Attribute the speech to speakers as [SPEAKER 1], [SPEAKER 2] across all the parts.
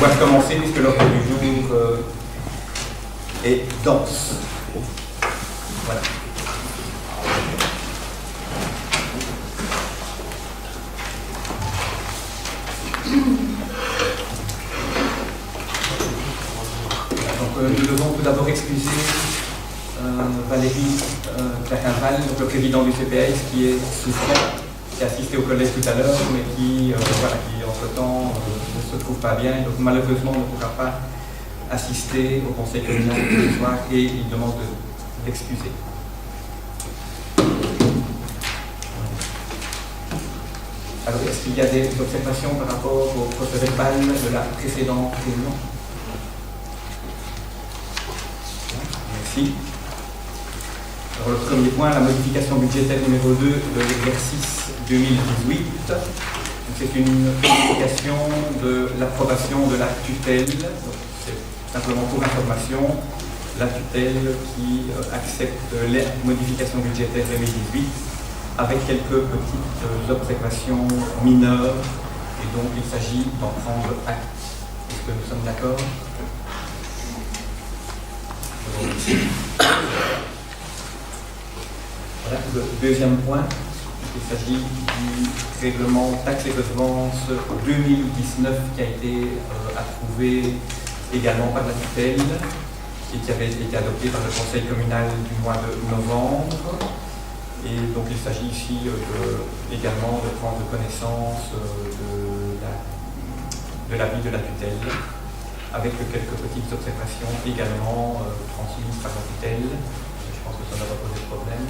[SPEAKER 1] devoir commencer puisque l'ordre du jour est dense. Voilà. Nous devons tout d'abord excuser Valérie Clarinval, le président du CPAS, qui est souffrant, qui a assisté au collège tout à l'heure, mais qui entre-temps ne se trouve pas bien, et donc malheureusement ne pourra pas assister au conseil communal ce soir, et il demande de l'excuser. Alors, est-ce qu'il y a des observations par rapport au procès-verbal de la précédente réunion? Merci. Alors, le premier point, la modification budgétaire numéro 2 de l'exercice 2018. C'est une modification de l'approbation de la tutelle. C'est simplement pour information, la tutelle qui accepte les modifications budgétaires 2018 avec quelques petites observations mineures. Et donc, il s'agit d'en prendre acte. Est-ce que nous sommes d'accord? Voilà, le deuxième point, il s'agit du règlement taxes et redevances 2019 qui a été approuvé également par la tutelle et qui avait été adopté par le conseil communal du mois de novembre. Et donc il s'agit ici également de prendre connaissance de l'avis de la tutelle, avec quelques petites observations également transmises par la tutelle. Je pense que ça ne va pas poser de problème.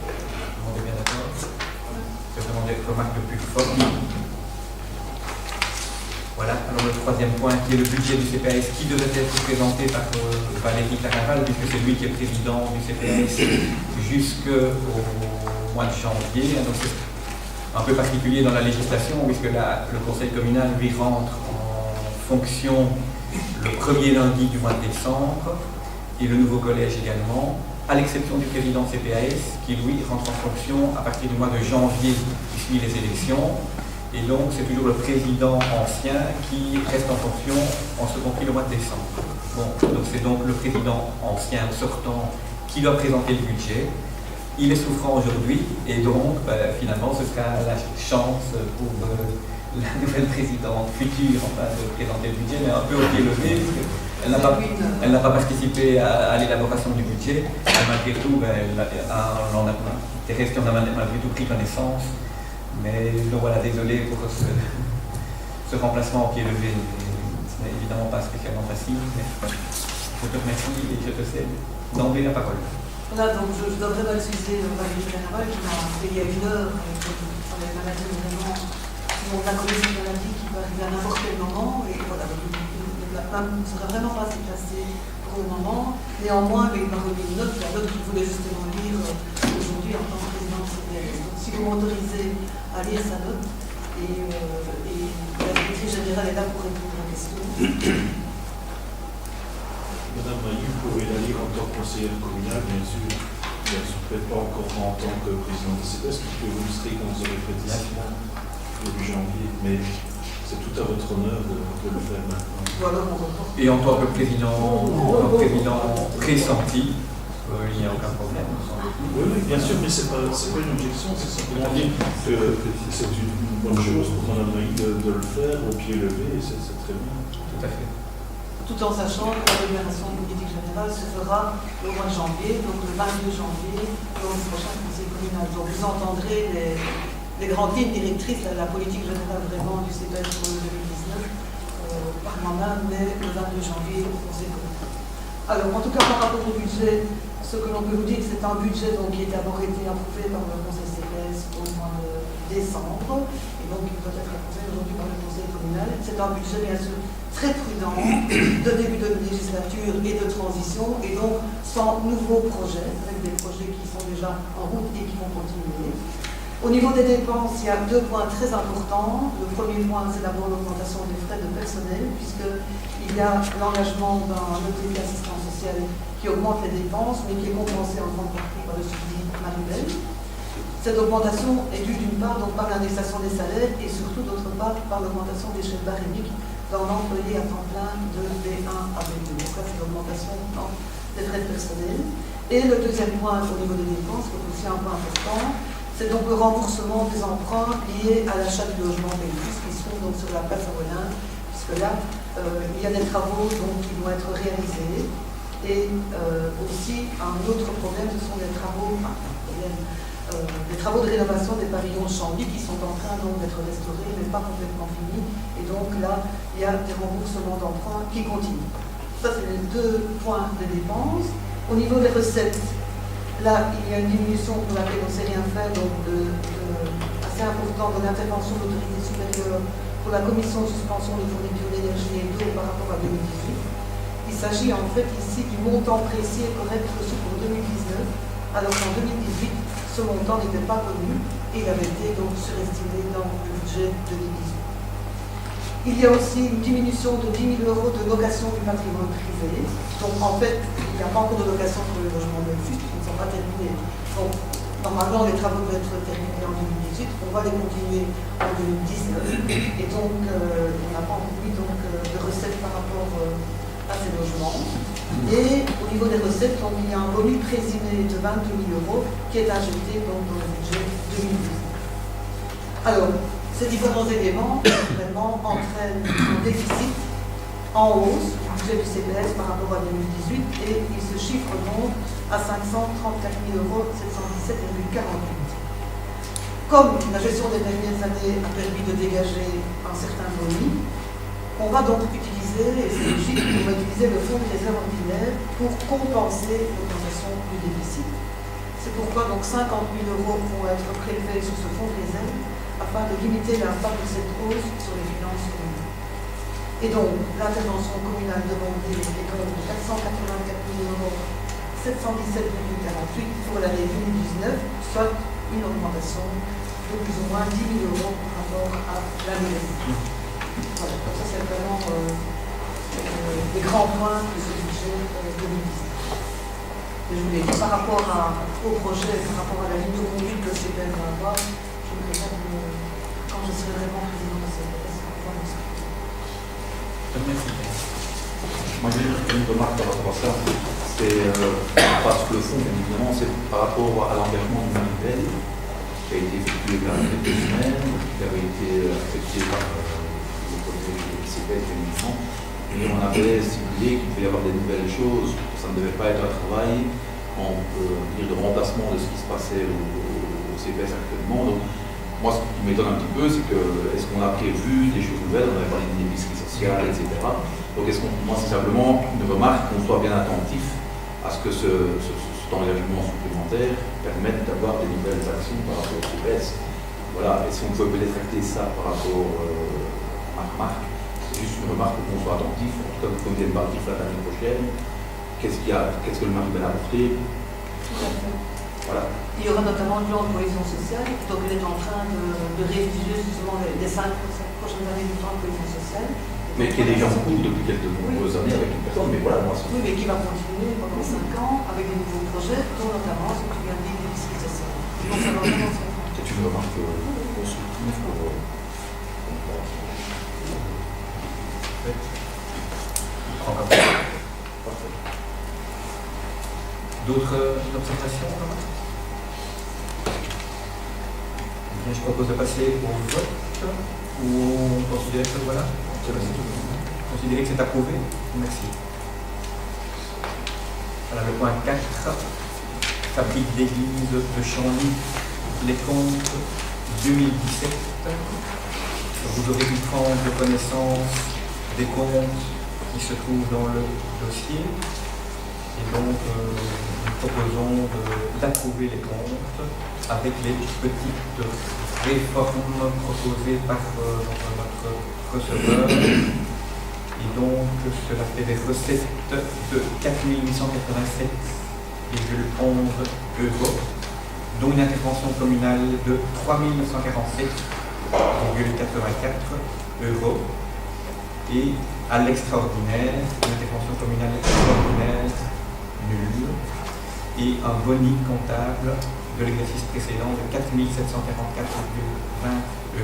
[SPEAKER 1] Tout le monde est bien d'accord? C'est vraiment des remarques de plus forme. Voilà, alors le troisième point qui est le budget du CPAS qui devait être présenté par Valérie Clarinval, puisque c'est lui qui est président du CPAS jusqu'au mois de janvier. Donc c'est un peu particulier dans la législation, puisque le conseil communal lui rentre en fonction le premier lundi du mois de décembre, et le nouveau collège également, à l'exception du président CPAS, qui lui rentre en fonction à partir du mois de janvier, qui suit les élections, et donc c'est toujours le président ancien qui reste en fonction, en ce compris le mois de décembre. Bon, donc c'est donc le président ancien sortant qui doit présenter le budget. Il est souffrant aujourd'hui, et donc finalement ce sera la chance pour la nouvelle présidente future de présenter le budget, mais un peu au pied levé, parce qu'elle n'a pas participé à l'élaboration du budget. Et malgré tout, Thérèse qui en a malgré tout pris connaissance. Mais donc voilà, désolé pour ce remplacement au pied levé. Ce n'est évidemment pas spécialement facile, mais je te remercie et je te cède d'emblée la parole.
[SPEAKER 2] Voilà, donc je dois vraiment excuser Valérie Clarinval qui m'a appelé il y a une heure avec la maladie vraiment. Donc la commission maladie qui peut arriver à n'importe quel moment, et voilà, la femme ne sera vraiment pas assez placée pour le moment. Néanmoins, il m'a remis une note, la note qu'il voulait justement lire aujourd'hui en tant que président de CPAS. Donc si vous m'autorisez à lire sa note, et la directrice générale est là pour répondre aux questions.
[SPEAKER 3] Madame Mailly, vous pouvez la lire en tant que conseillère communale, bien sûr, peut-être pas encore en tant que président de CPAS, parce que vous serez quand vous aurez fait début janvier, mais c'est tout à votre honneur de le faire maintenant.
[SPEAKER 2] Voilà,
[SPEAKER 1] et en tant que président pressenti, il n'y a aucun problème,
[SPEAKER 3] Oui, bien sûr, mais ce n'est pas une objection, c'est simplement dire que c'est une bonne chose pour Mme Mailly de le faire au pied levé, et c'est très bien.
[SPEAKER 1] Tout à fait.
[SPEAKER 2] Tout en sachant que la déclaration politique générale se fera au mois de janvier, donc le 22 janvier, lors du prochain conseil communal. Donc vous entendrez les grandes lignes directrices de la politique générale vraiment du CPAS pour le 2019 par moi-même, mais le 22 janvier au conseil communal. Alors en tout cas par rapport au budget, ce que l'on peut vous dire, c'est un budget donc, qui a d'abord été approuvé par le conseil CPAS au mois de décembre, et donc il doit être approuvé aujourd'hui par le conseil communal. C'est un budget bien sûr très prudent, de début de législature et de transition, et donc sans nouveaux projets, avec des projets qui sont déjà en route et qui vont continuer. Au niveau des dépenses, il y a deux points très importants. Le premier point, c'est d'abord l'augmentation des frais de personnel, puisqu'il y a l'engagement d'un ETP assistance sociale qui augmente les dépenses, mais qui est compensé en grande partie par le subside manuel. Cette augmentation est due d'une part donc, par l'indexation des salaires et surtout d'autre part par l'augmentation des chèques barémiques d'un employé à temps plein de B1 à B2. Donc ça, c'est l'augmentation des frais de personnel. Et le deuxième point au niveau des dépenses, qui est aussi un point important, c'est donc le remboursement des emprunts liés à l'achat du logement Belgus, qui sont donc sur la place Avelin, puisque là, il y a des travaux donc, qui vont être réalisés. Et aussi, un autre problème, ce sont les travaux de rénovation des pavillons de Chambly qui sont en train d'être restaurés, mais pas complètement finis. Et donc là, il y a des remboursements d'emprunts qui continuent. Ça, c'est les deux points de dépenses. Au niveau des recettes, là, il y a une diminution pour laquelle on ne sait rien faire, donc assez important de l'intervention de l'autorité supérieure pour la commission de suspension de fourniture d'énergie et d'eau par rapport à 2018. Il s'agit en fait ici du montant précis et correct reçu pour 2019, alors qu'en 2018, ce montant n'était pas connu et il avait été donc surestimé dans le budget 2018. Il y a aussi une diminution de 10 000 € de location du patrimoine privé. Donc en fait, il n'y a pas encore de location pour les logements Belgus, qui ne sont pas terminés. Donc normalement, les travaux doivent être terminés en 2018, on va les continuer en 2019. Et donc, on n'a pas encore mis de recettes par rapport à ces logements. Et au niveau des recettes, il y a un bonus présumé de 22 000 € qui est injecté donc, dans le budget 2019. Alors, ces différents éléments, vraiment, entraînent un déficit en hausse du budget du CPS par rapport à 2018 et il se chiffre donc à 534 717,48 €. Comme la gestion des dernières années a permis de dégager un certain bonus, on va donc utiliser, et c'est logique, on va utiliser le fonds de réserve ordinaire pour compenser l'augmentation du déficit. C'est pourquoi donc 50 000 € vont être prélevés sur ce fonds de réserve afin de limiter l'impact de cette hausse sur les finances communales. Et donc, l'intervention communale demandée est donc de 484 000 €, 717,48 pour l'année 2019, soit une augmentation de plus ou moins 10 000 € par rapport à l'année dernière. Voilà, donc ça c'est vraiment les grands points de ce budget 2019. Et je vous l'ai dit, par rapport au projet, par rapport à la ligne de conduite que le CPS va avoir, je voudrais bien que, quand je serai vraiment président de CPS, on va discuter.
[SPEAKER 3] Moi j'ai une remarque par rapport à ça, c'est pas sur le fond, bien évidemment, c'est par rapport à l'engagement du Manivelle qui a été effectué il y a quelques semaines, qui avait été affecté par le projet CPS uniquement, et on avait stipulé qu'il devait y avoir des nouvelles choses, que ça ne devait pas être un travail de remplacement de ce qui se passait au CPS actuellement. Donc, moi, ce qui m'étonne un petit peu, c'est que est-ce qu'on a prévu des choses nouvelles? On avait parlé d'une épicerie sociale, etc. Donc, moi, c'est simplement une remarque qu'on soit bien attentif à ce que cet engagement supplémentaire permette d'avoir des nouvelles actions par rapport au CPS. Voilà, et si on pouvait peut-être acter ça par rapport à ma remarque, c'est juste une remarque pour qu'on soit attentif, en tout cas, qu'on vienne partir l'année prochaine. Qu'est-ce que le Manivelle a apporté?
[SPEAKER 2] Tout à fait.
[SPEAKER 3] Voilà.
[SPEAKER 2] Il y aura notamment le plan de cohésion sociale, donc il est en train de rédiger justement les 5 prochaines années du plan de cohésion sociale.
[SPEAKER 3] Mais qui est déjà en cours depuis quelques nombreuses années avec une personne, mais voilà, moi c'est...
[SPEAKER 2] Oui, mais qui va continuer pendant 5 ans avec des nouveaux projets, dont notamment ce que tu viens de dire, l'épicerie sociale. Donc ça va vraiment se faire.
[SPEAKER 3] C'est une remarque constructive pour comprendre. Parfait.
[SPEAKER 1] D'autres observations? Bien, je propose de passer au vote, ou on considère que voilà, considérer que c'est approuvé. Merci. Alors le point 4, fabrique d'église de Chambly, les comptes 2017. Vous aurez pu prendre connaissance des comptes qui se trouvent dans le dossier. Et donc, nous proposons d'approuver les comptes avec les petites réformes proposées par notre receveur. Et donc, cela fait des recettes de 4 887,11 €, dont une intervention communale de 3 947,84 €. Et à l'extraordinaire, une intervention communale extraordinaire nulle et un boni comptable de l'exercice précédent de 4 744,20 €.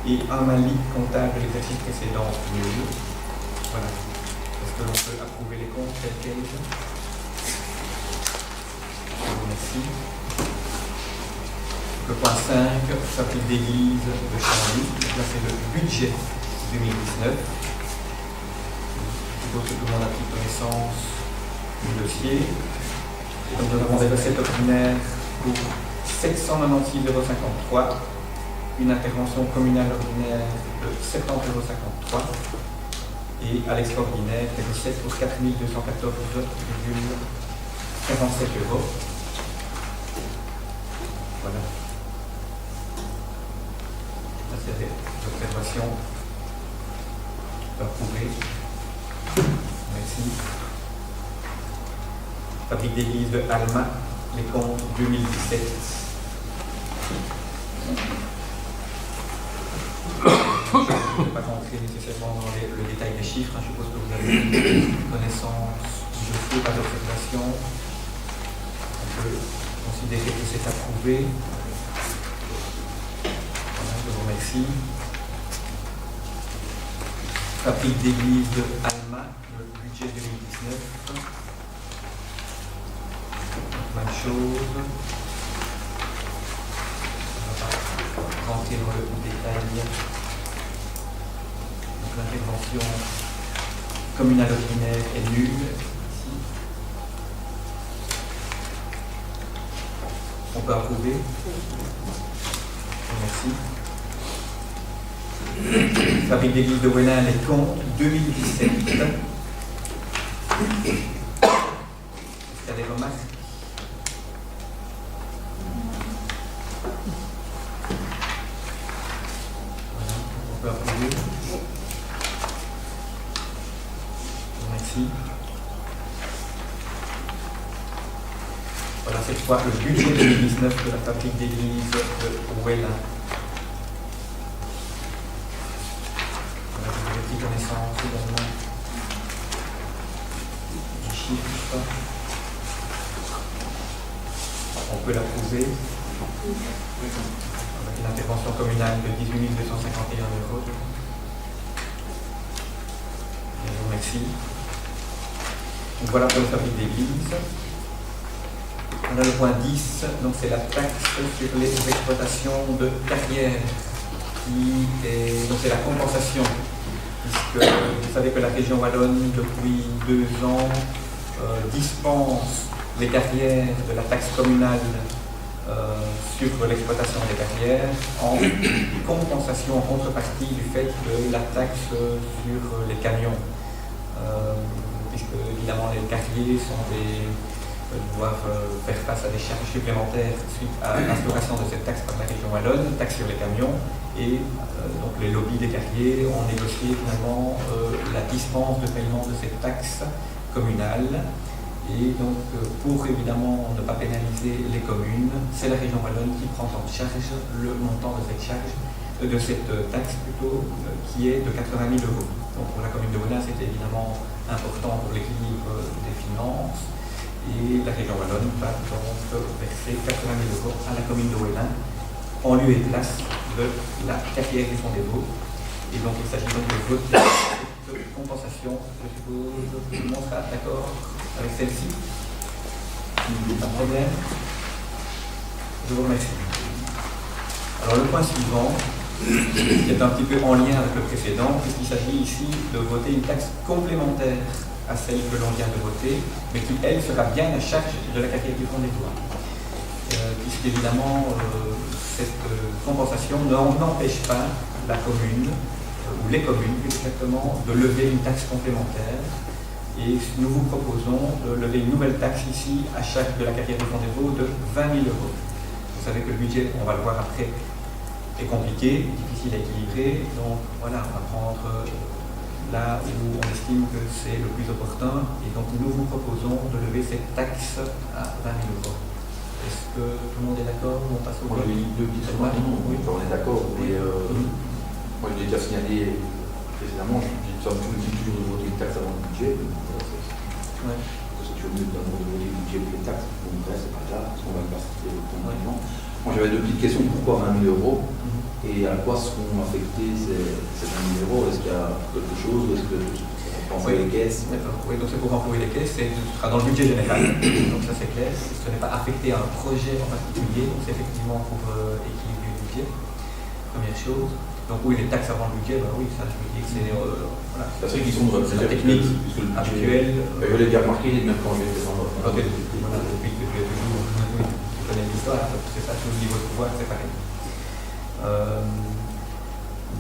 [SPEAKER 1] et anomalie comptable de l'exercice précédent nul. Voilà. Est-ce que l'on peut approuver les comptes tels quels? Je vous remercie. Le point 5 s'applique d'église de Chambly. Là, c'est le budget 2019. Je suppose que tout le monde a pris connaissance du dossier. Et donc, nous avons des recettes ordinaires pour 796,53 €, une intervention communale ordinaire de 70,53 € et à l'extraordinaire des recettes pour 4 214,47 €. Voilà. Ça, c'est des observations approuvées. Merci. Fabrique d'église de Alma, les comptes 2017. Je ne vais pas rentrer nécessairement dans le détail des chiffres. Je suppose que vous avez connaissance du dossier, pas d'observation. On peut considérer que c'est approuvé. Voilà, je vous remercie. Fabrique d'église de Alma, le budget 2019. Même chose. On va pas rentrer dans le détail. Donc l'intervention communale ordinaire est nulle. Ici. On peut approuver. Merci. Fabrique d'église de Wellin, les comptes 2017. Est-ce qu'il y a des remarques? Voilà, on peut approuver. Merci. Voilà, cette fois le budget 2019 de la fabrique d'église de Wellin. Connaissance également du chiffre. On peut l'approuver avec une intervention communale de 18 251 €. Je vous remercie. Donc voilà pour la fabrique d'église. On a le point 10, donc c'est la taxe sur les exploitations de carrière. Donc c'est la compensation. Puisque vous savez que la région wallonne, depuis 2 ans, dispense les carrières de la taxe communale sur l'exploitation des carrières en compensation, en contrepartie du fait de la taxe sur les camions. Puisque évidemment les carriers doivent faire face à des charges supplémentaires suite à l'instauration de cette taxe par la région wallonne, taxe sur les camions. Et donc les lobbies des carriers ont négocié finalement la dispense de paiement de cette taxe communale. Et donc pour évidemment ne pas pénaliser les communes, c'est la région wallonne qui prend en charge le montant de cette charge, de cette taxe plutôt, qui est de 80 000 €. Donc pour la commune de Wellin, c'était évidemment important pour l'équilibre des finances. Et la région wallonne va donc verser 80 000 € à la commune de Wellin en lieu et place de la carrière du Fond des Vaux. Et donc il s'agit donc de voter cette compensation. Je suppose que tout le monde sera d'accord avec celle-ci. Pas de problème. Je vous remercie. Alors le point suivant, qui est un petit peu en lien avec le précédent, puisqu'il s'agit ici de voter une taxe complémentaire à celle que l'on vient de voter, mais qui, elle, sera bien à charge de la carrière du Fond des Vaux. Puisqu'évidemment, cette compensation n'empêche pas la commune, ou les communes plus exactement, de lever une taxe complémentaire. Et nous vous proposons de lever une nouvelle taxe ici à charge de la carrière du Fond des Vaux de 20 000 €. Vous savez que le budget, on va le voir après, est compliqué, difficile à équilibrer. Donc voilà, on va prendre là où on estime que c'est le plus opportun. Et donc nous vous proposons de lever cette taxe à 20 000 €. Est-ce que tout le monde est d'accord? On passe au vote.
[SPEAKER 4] Oui, on est d'accord. Mais moi, je l'ai déjà signalé précédemment, j'ai toujours de voter une taxe avant le budget. C'est toujours mieux de voter le budget pour les taxes. Donc là, c'est pas grave, parce qu'on va le passer maintenant. Moi j'avais 2 petites questions. Pourquoi 20 000 euros et à quoi seront affectés ces 20 000 euros? Est-ce qu'il y a quelque chose? Est-ce que on pense les caisses?
[SPEAKER 1] D'accord. Oui, donc c'est pour employer les caisses, ce sera dans le budget général, donc ça c'est clair. Ce n'est pas affecté à un projet en particulier, donc c'est effectivement pour équilibrer le budget. Première chose. Donc oui, les taxes avant le budget, oui, ça je veux dire que c'est voilà.
[SPEAKER 4] C'est vrai qu'ils sont de
[SPEAKER 1] la technique habituelle.
[SPEAKER 4] Je l'ai bien remarqué, même quand j'étais dans le...
[SPEAKER 1] Voilà, depuis que tu es toujours, tu connais l'histoire, c'est ça, tout le niveau de pouvoir, c'est pareil.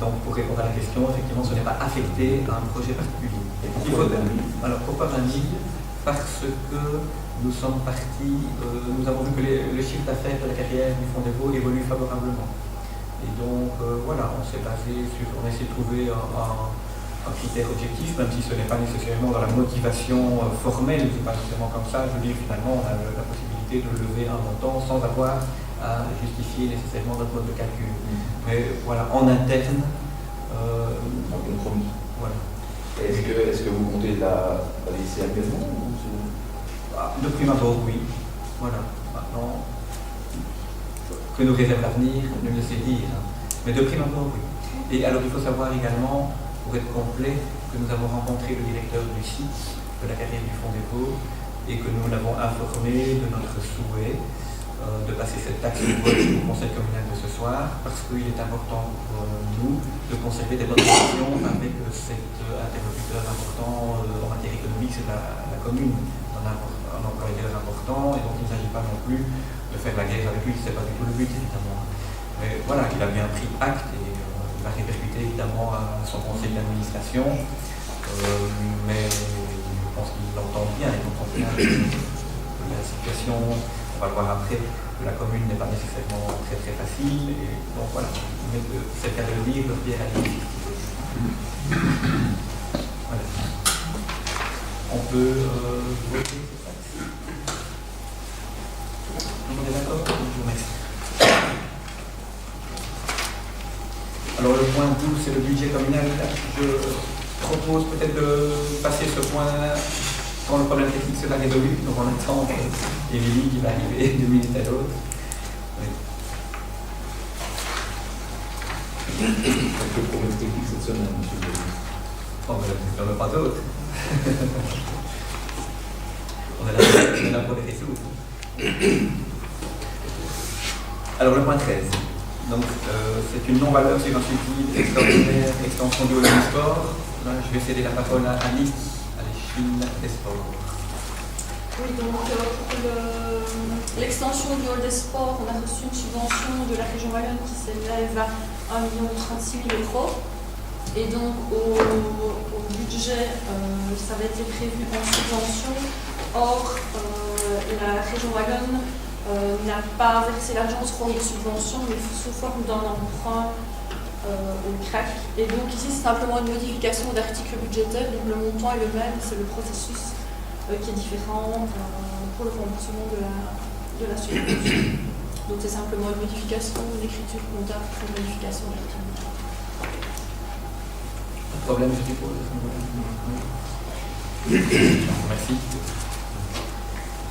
[SPEAKER 1] Donc pour répondre à la question, effectivement, ce n'est pas affecté à un projet particulier. Alors pourquoi 20 000? Parce que nous sommes partis, nous avons vu que le chiffre d'affaires de la carrière du Fonds Dévot évolue favorablement. Et donc voilà, on s'est basé sur, on a essayé de trouver un critère objectif, même si ce n'est pas nécessairement dans la motivation formelle, c'est pas nécessairement comme ça. Je veux dire, finalement, on a la possibilité de lever un montant sans avoir à justifier nécessairement notre mode de calcul. Mais voilà, en interne,
[SPEAKER 4] un compromis.
[SPEAKER 1] Voilà.
[SPEAKER 4] Est-ce que vous comptez la laisser actuellement
[SPEAKER 1] de prime abord, oui. Voilà. Maintenant, que nous réserve l'avenir, nul ne sait dire. Mais de prime abord, oui. Et alors, il faut savoir également, pour être complet, que nous avons rencontré le directeur du site de la carrière du Fonds Dévot et que nous l'avons informé de notre souhait de passer cette taxe de vote au conseil communal de ce soir, parce qu'il est important pour nous de conserver des bonnes relations avec cet interlocuteur important en matière économique, c'est la commune, un employeur important, et donc il ne s'agit pas non plus de faire la guerre avec lui, ce n'est pas du tout le but évidemment. Mais voilà, il a bien pris acte et il va répercuter évidemment à son conseil d'administration, mais je pense qu'il l'entend bien, il entend bien que la situation, on va le voir après, que la commune n'est pas nécessairement très très facile, et donc voilà, mais c'est qu'à le dire, bien à l'équipe. Voilà. On peut voter ces taxes. Tout le monde est d'accord? Je vous remercie. Alors le point 12, c'est le budget communal. Je propose peut-être de passer ce point quand le problème technique sera résolu, donc on attend Émilie qui va arriver d'une minute à l'autre. Oui.
[SPEAKER 4] Quelques problèmes techniques cette semaine, monsieur le président.
[SPEAKER 1] Oh, mais il n'y en a pas d'autres. On est là pour les résoudre. Alors le point 13. Donc c'est une non-valeur sur un suivi extraordinaire extension du sport. Là, je vais céder la parole à Annick, à l'échine des sports.
[SPEAKER 5] Oui, donc pour l'extension du hall des sports, on a reçu une subvention de la région Wallonne qui s'élève à 1 36 000 €. Et donc au budget, ça avait été prévu en subvention. Or, la région Wallonne n'a pas versé l'argent sous forme de subvention, mais sous forme d'un emprunt au CRAC. Et donc ici, c'est simplement une modification d'article budgétaire, donc le montant est le même, c'est le processus qui est différent pour le remboursement de la subvention. Donc c'est simplement une modification d'écriture comptable pour une modification d'article budgétaire.
[SPEAKER 1] Problème, je suppose. Merci.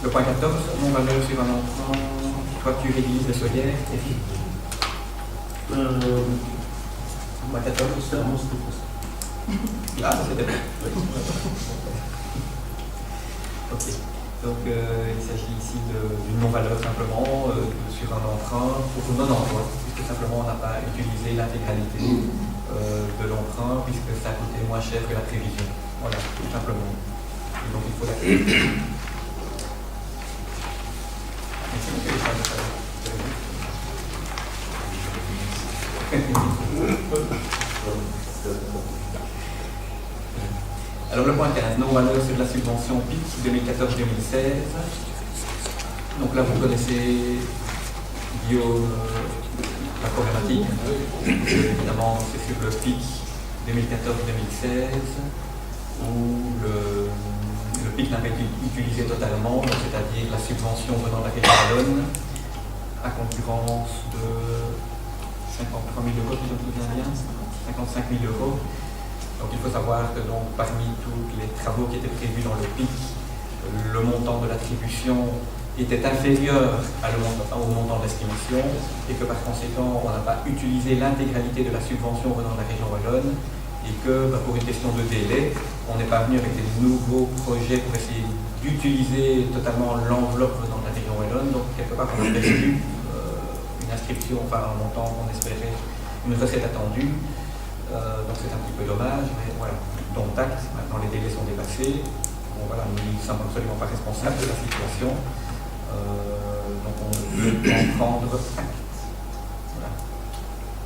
[SPEAKER 1] Le point 14, non-valeur sur un emprunt, toiture église de Solière, et point 14, ah, ça c'était bon. Ok. Donc il s'agit ici d'une non-valeur simplement sur un emprunt pour non-emploi, puisque simplement on n'a pas utilisé l'intégralité de l'emprunt, puisque ça a coûté moins cher que la prévision. Voilà, tout simplement. Et donc il faut la Alors le point 15, non-valeur sur la subvention PIC 2014-2016. Donc là vous connaissez Guillaume la problématique. Évidemment c'est sur le PIC 2014-2016 où le PIC n'a pas été utilisé totalement, c'est-à-dire la subvention venant de la région Wallonne à concurrence de 53 000 €, si je me souviens bien, 55 000 €. Donc il faut savoir que parmi tous les travaux qui étaient prévus dans le PIC, le montant de l'attribution était inférieur au montant de l'estimation et que par conséquent, on n'a pas utilisé l'intégralité de la subvention venant de la région wallonne et que pour une question de délai, on n'est pas venu avec des nouveaux projets pour essayer d'utiliser totalement l'enveloppe venant de la région wallonne. Donc, quelque part, on a perdu une inscription, enfin un montant qu'on espérait, une recette attendue. Donc, c'est un petit peu dommage, mais voilà, dont acte. Maintenant, les délais sont dépassés. Bon, voilà, nous ne sommes absolument pas responsables de la situation. Donc, on peut en prendre acte. Voilà.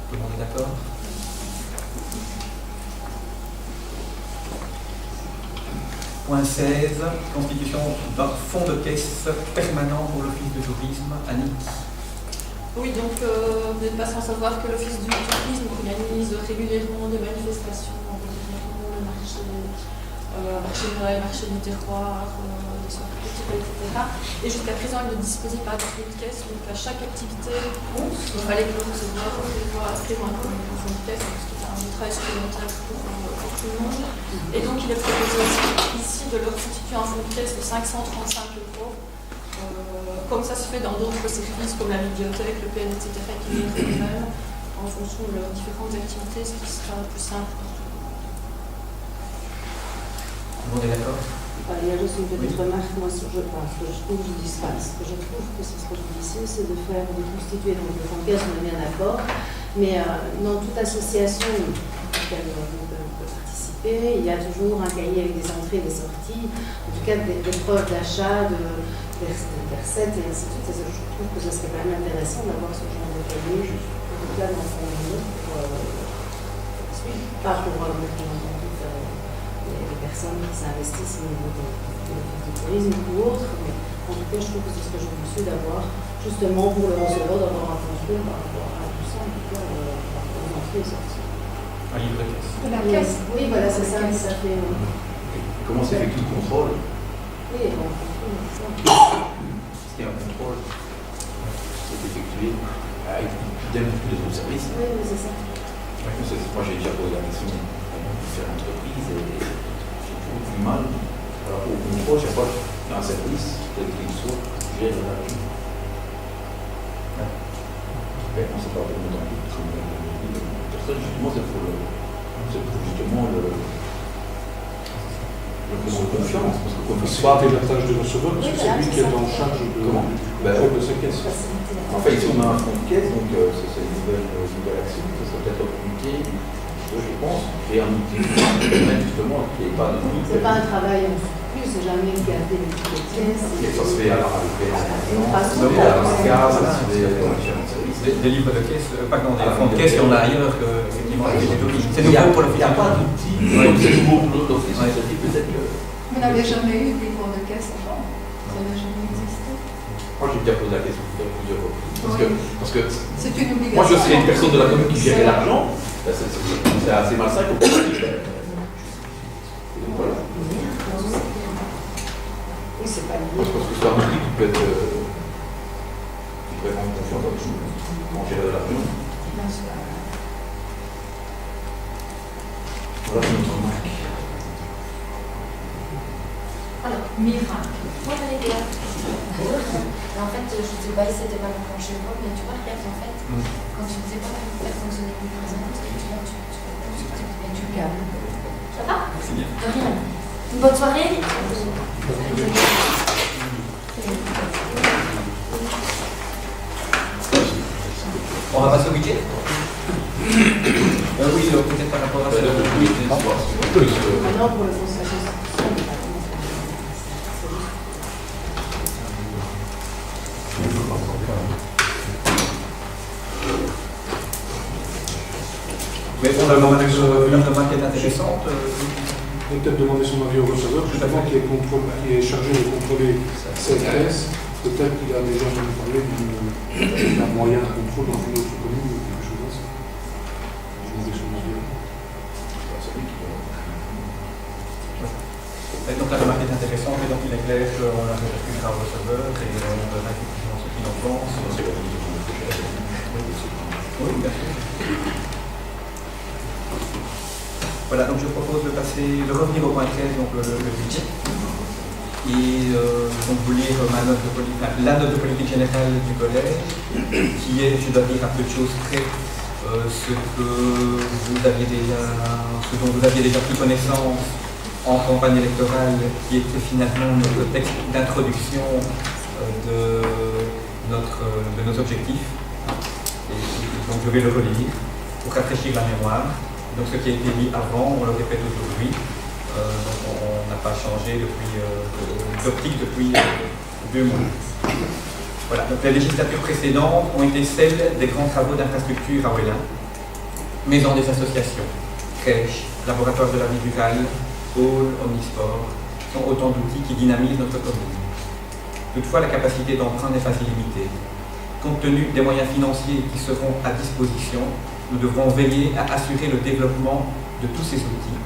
[SPEAKER 1] Tout le monde est d'accord? Point 16, constitution d'un fonds de caisse permanent pour l'Office de tourisme. Annick.
[SPEAKER 5] Oui, donc vous n'êtes pas sans savoir que l'Office du tourisme organise régulièrement des manifestations, régulièrement le marché de Noël, marché du terroir, des soirées culturelles, etc. Et jusqu'à présent, il ne disposait pas de fonds de caisse, donc à chaque activité, il fallait que l'on prévoie un fonds de caisse, parce que c'est un travail supplémentaire pour tout le monde. Et donc, il est proposé ici de leur constituer un fonds de caisse de 535 €. Comme ça se fait dans d'autres services comme la bibliothèque, le PN, etc., qui les eux-mêmes en fonction de leurs différentes activités, ce qui sera plus simple.
[SPEAKER 1] Tout le monde est d'accord?
[SPEAKER 6] Il y a juste une petite remarque, moi, ce que je trouve dispense. Ce que je trouve que ce serait difficile, c'est de faire, de constituer donc le fonds de caisse, on est bien d'accord, mais dans toute association auquel on peut participer, il y a toujours un cahier avec des entrées et des sorties, en tout cas des preuves d'achat, des recettes et ainsi de suite. Je trouve que ce serait quand même intéressant d'avoir ce genre de cahier, en tout cas dans son milieu, pas pour les personnes qui s'investissent au niveau du tourisme ou autre, mais en tout cas, je trouve que ce serait judicieux d'avoir, justement pour le receveur, d'avoir un contrôle par rapport à tout ça, en tout cas, aux entrées et sorties.
[SPEAKER 1] Un livre de caisse.
[SPEAKER 5] De la caisse.
[SPEAKER 6] Oui, voilà, c'est ça, ça fait.
[SPEAKER 4] Comment s'effectue le contrôle?
[SPEAKER 6] Oui, on contrôle.
[SPEAKER 4] Est-ce qu'il y a un contrôle qui est effectué avec des autres services?
[SPEAKER 6] Oui, c'est ça.
[SPEAKER 4] Moi, j'ai déjà posé la question à différentes entreprises et j'ai toujours du mal. Alors, au contrôle, chaque fois qu'un service, tel qu'il soit, gère l'argent. Mais on ne sait pas vraiment dans le personne, justement, c'est pour justement le confiance. Parce que comme
[SPEAKER 7] C'est la tâche de receveur, parce que c'est lui qui est en charge du contrôle de sa caisse.
[SPEAKER 4] En fait, ici, on a un fonds de caisse, donc c'est une nouvelle action, ça serait peut-être compliqué, je pense, et un outil qui permet justement qu'il n'y ait pas de doute.
[SPEAKER 6] C'est pas un travail en plus, c'est jamais garder les petites caisses.
[SPEAKER 4] Et ça se fait à la radio,
[SPEAKER 1] Des livres de caisse, pas dans des fonds de caisse, il y en a ailleurs que, effectivement, c'est nouveau pour l'Office.
[SPEAKER 4] Il n'y a pas d'outil, c'est nouveau pour l'Office. Peut-être que.
[SPEAKER 5] Vous n'avez jamais eu des livres de caisse avant? Ça n'a jamais existé?
[SPEAKER 4] Moi, j'ai déjà posé la question plusieurs reprises. Parce que
[SPEAKER 5] c'est une obligation.
[SPEAKER 4] moi, je serais une personne de la commune qui gérait l'argent. C'est assez malsain qu'on puisse le faire. Voilà.
[SPEAKER 6] Oui, c'est pas
[SPEAKER 4] Moi,
[SPEAKER 6] lié.
[SPEAKER 4] je pense que c'est un outil qui peut être. Qui peut rendre confiance en gérer de l'argent. Voilà notre remarque.
[SPEAKER 8] Alors, miracle. Moi, j'en ai là. En fait, je ne sais pas si c'était pas mon chez moi, mais tu vois, regarde, en fait, quand tu ne sais pas comment faire fonctionner une présente, et tu câbles. Ça va?
[SPEAKER 1] C'est bien.
[SPEAKER 8] De rien. Une bonne soirée?
[SPEAKER 1] On va passer au week-end? Oui, peut-être par rapport à ça.
[SPEAKER 6] Maintenant, pour le fonds de caisse,
[SPEAKER 1] Mais bon, la remarque est intéressante.
[SPEAKER 7] On peut peut-être demander son avis au receveur, justement, qui est chargé de contrôler cette caisse. Peut-être qu'il a déjà entendu parler d'un moyen de contrôle dans une autre commune ou quelque chose comme ça. Demander son avis.
[SPEAKER 1] Et donc la remarque est intéressante et donc il est clair qu'on la répercutera au receveur et on verra effectivement ce qu'il en pense. Oui, bien sûr. Voilà, donc je propose de revenir au point 13, donc le budget. et donc vous lire la note de politique générale du collège, qui est, je dois dire, à peu de choses près ce dont vous aviez déjà pris connaissance en campagne électorale, qui était finalement notre texte d'introduction de nos objectifs. Et donc je vais le relire pour rafraîchir la mémoire. Donc ce qui a été dit avant, on le répète aujourd'hui. Donc on n'a pas changé d'optique depuis 2 mois. Voilà. Donc les législatures précédentes ont été celles des grands travaux d'infrastructure à Ouélin, maisons des associations, crèches, laboratoires de la vie rurale, pôles, omnisports, sont autant d'outils qui dynamisent notre commune. Toutefois, la capacité d'emprunt n'est pas illimitée. Compte tenu des moyens financiers qui seront à disposition, nous devrons veiller à assurer le développement de tous ces outils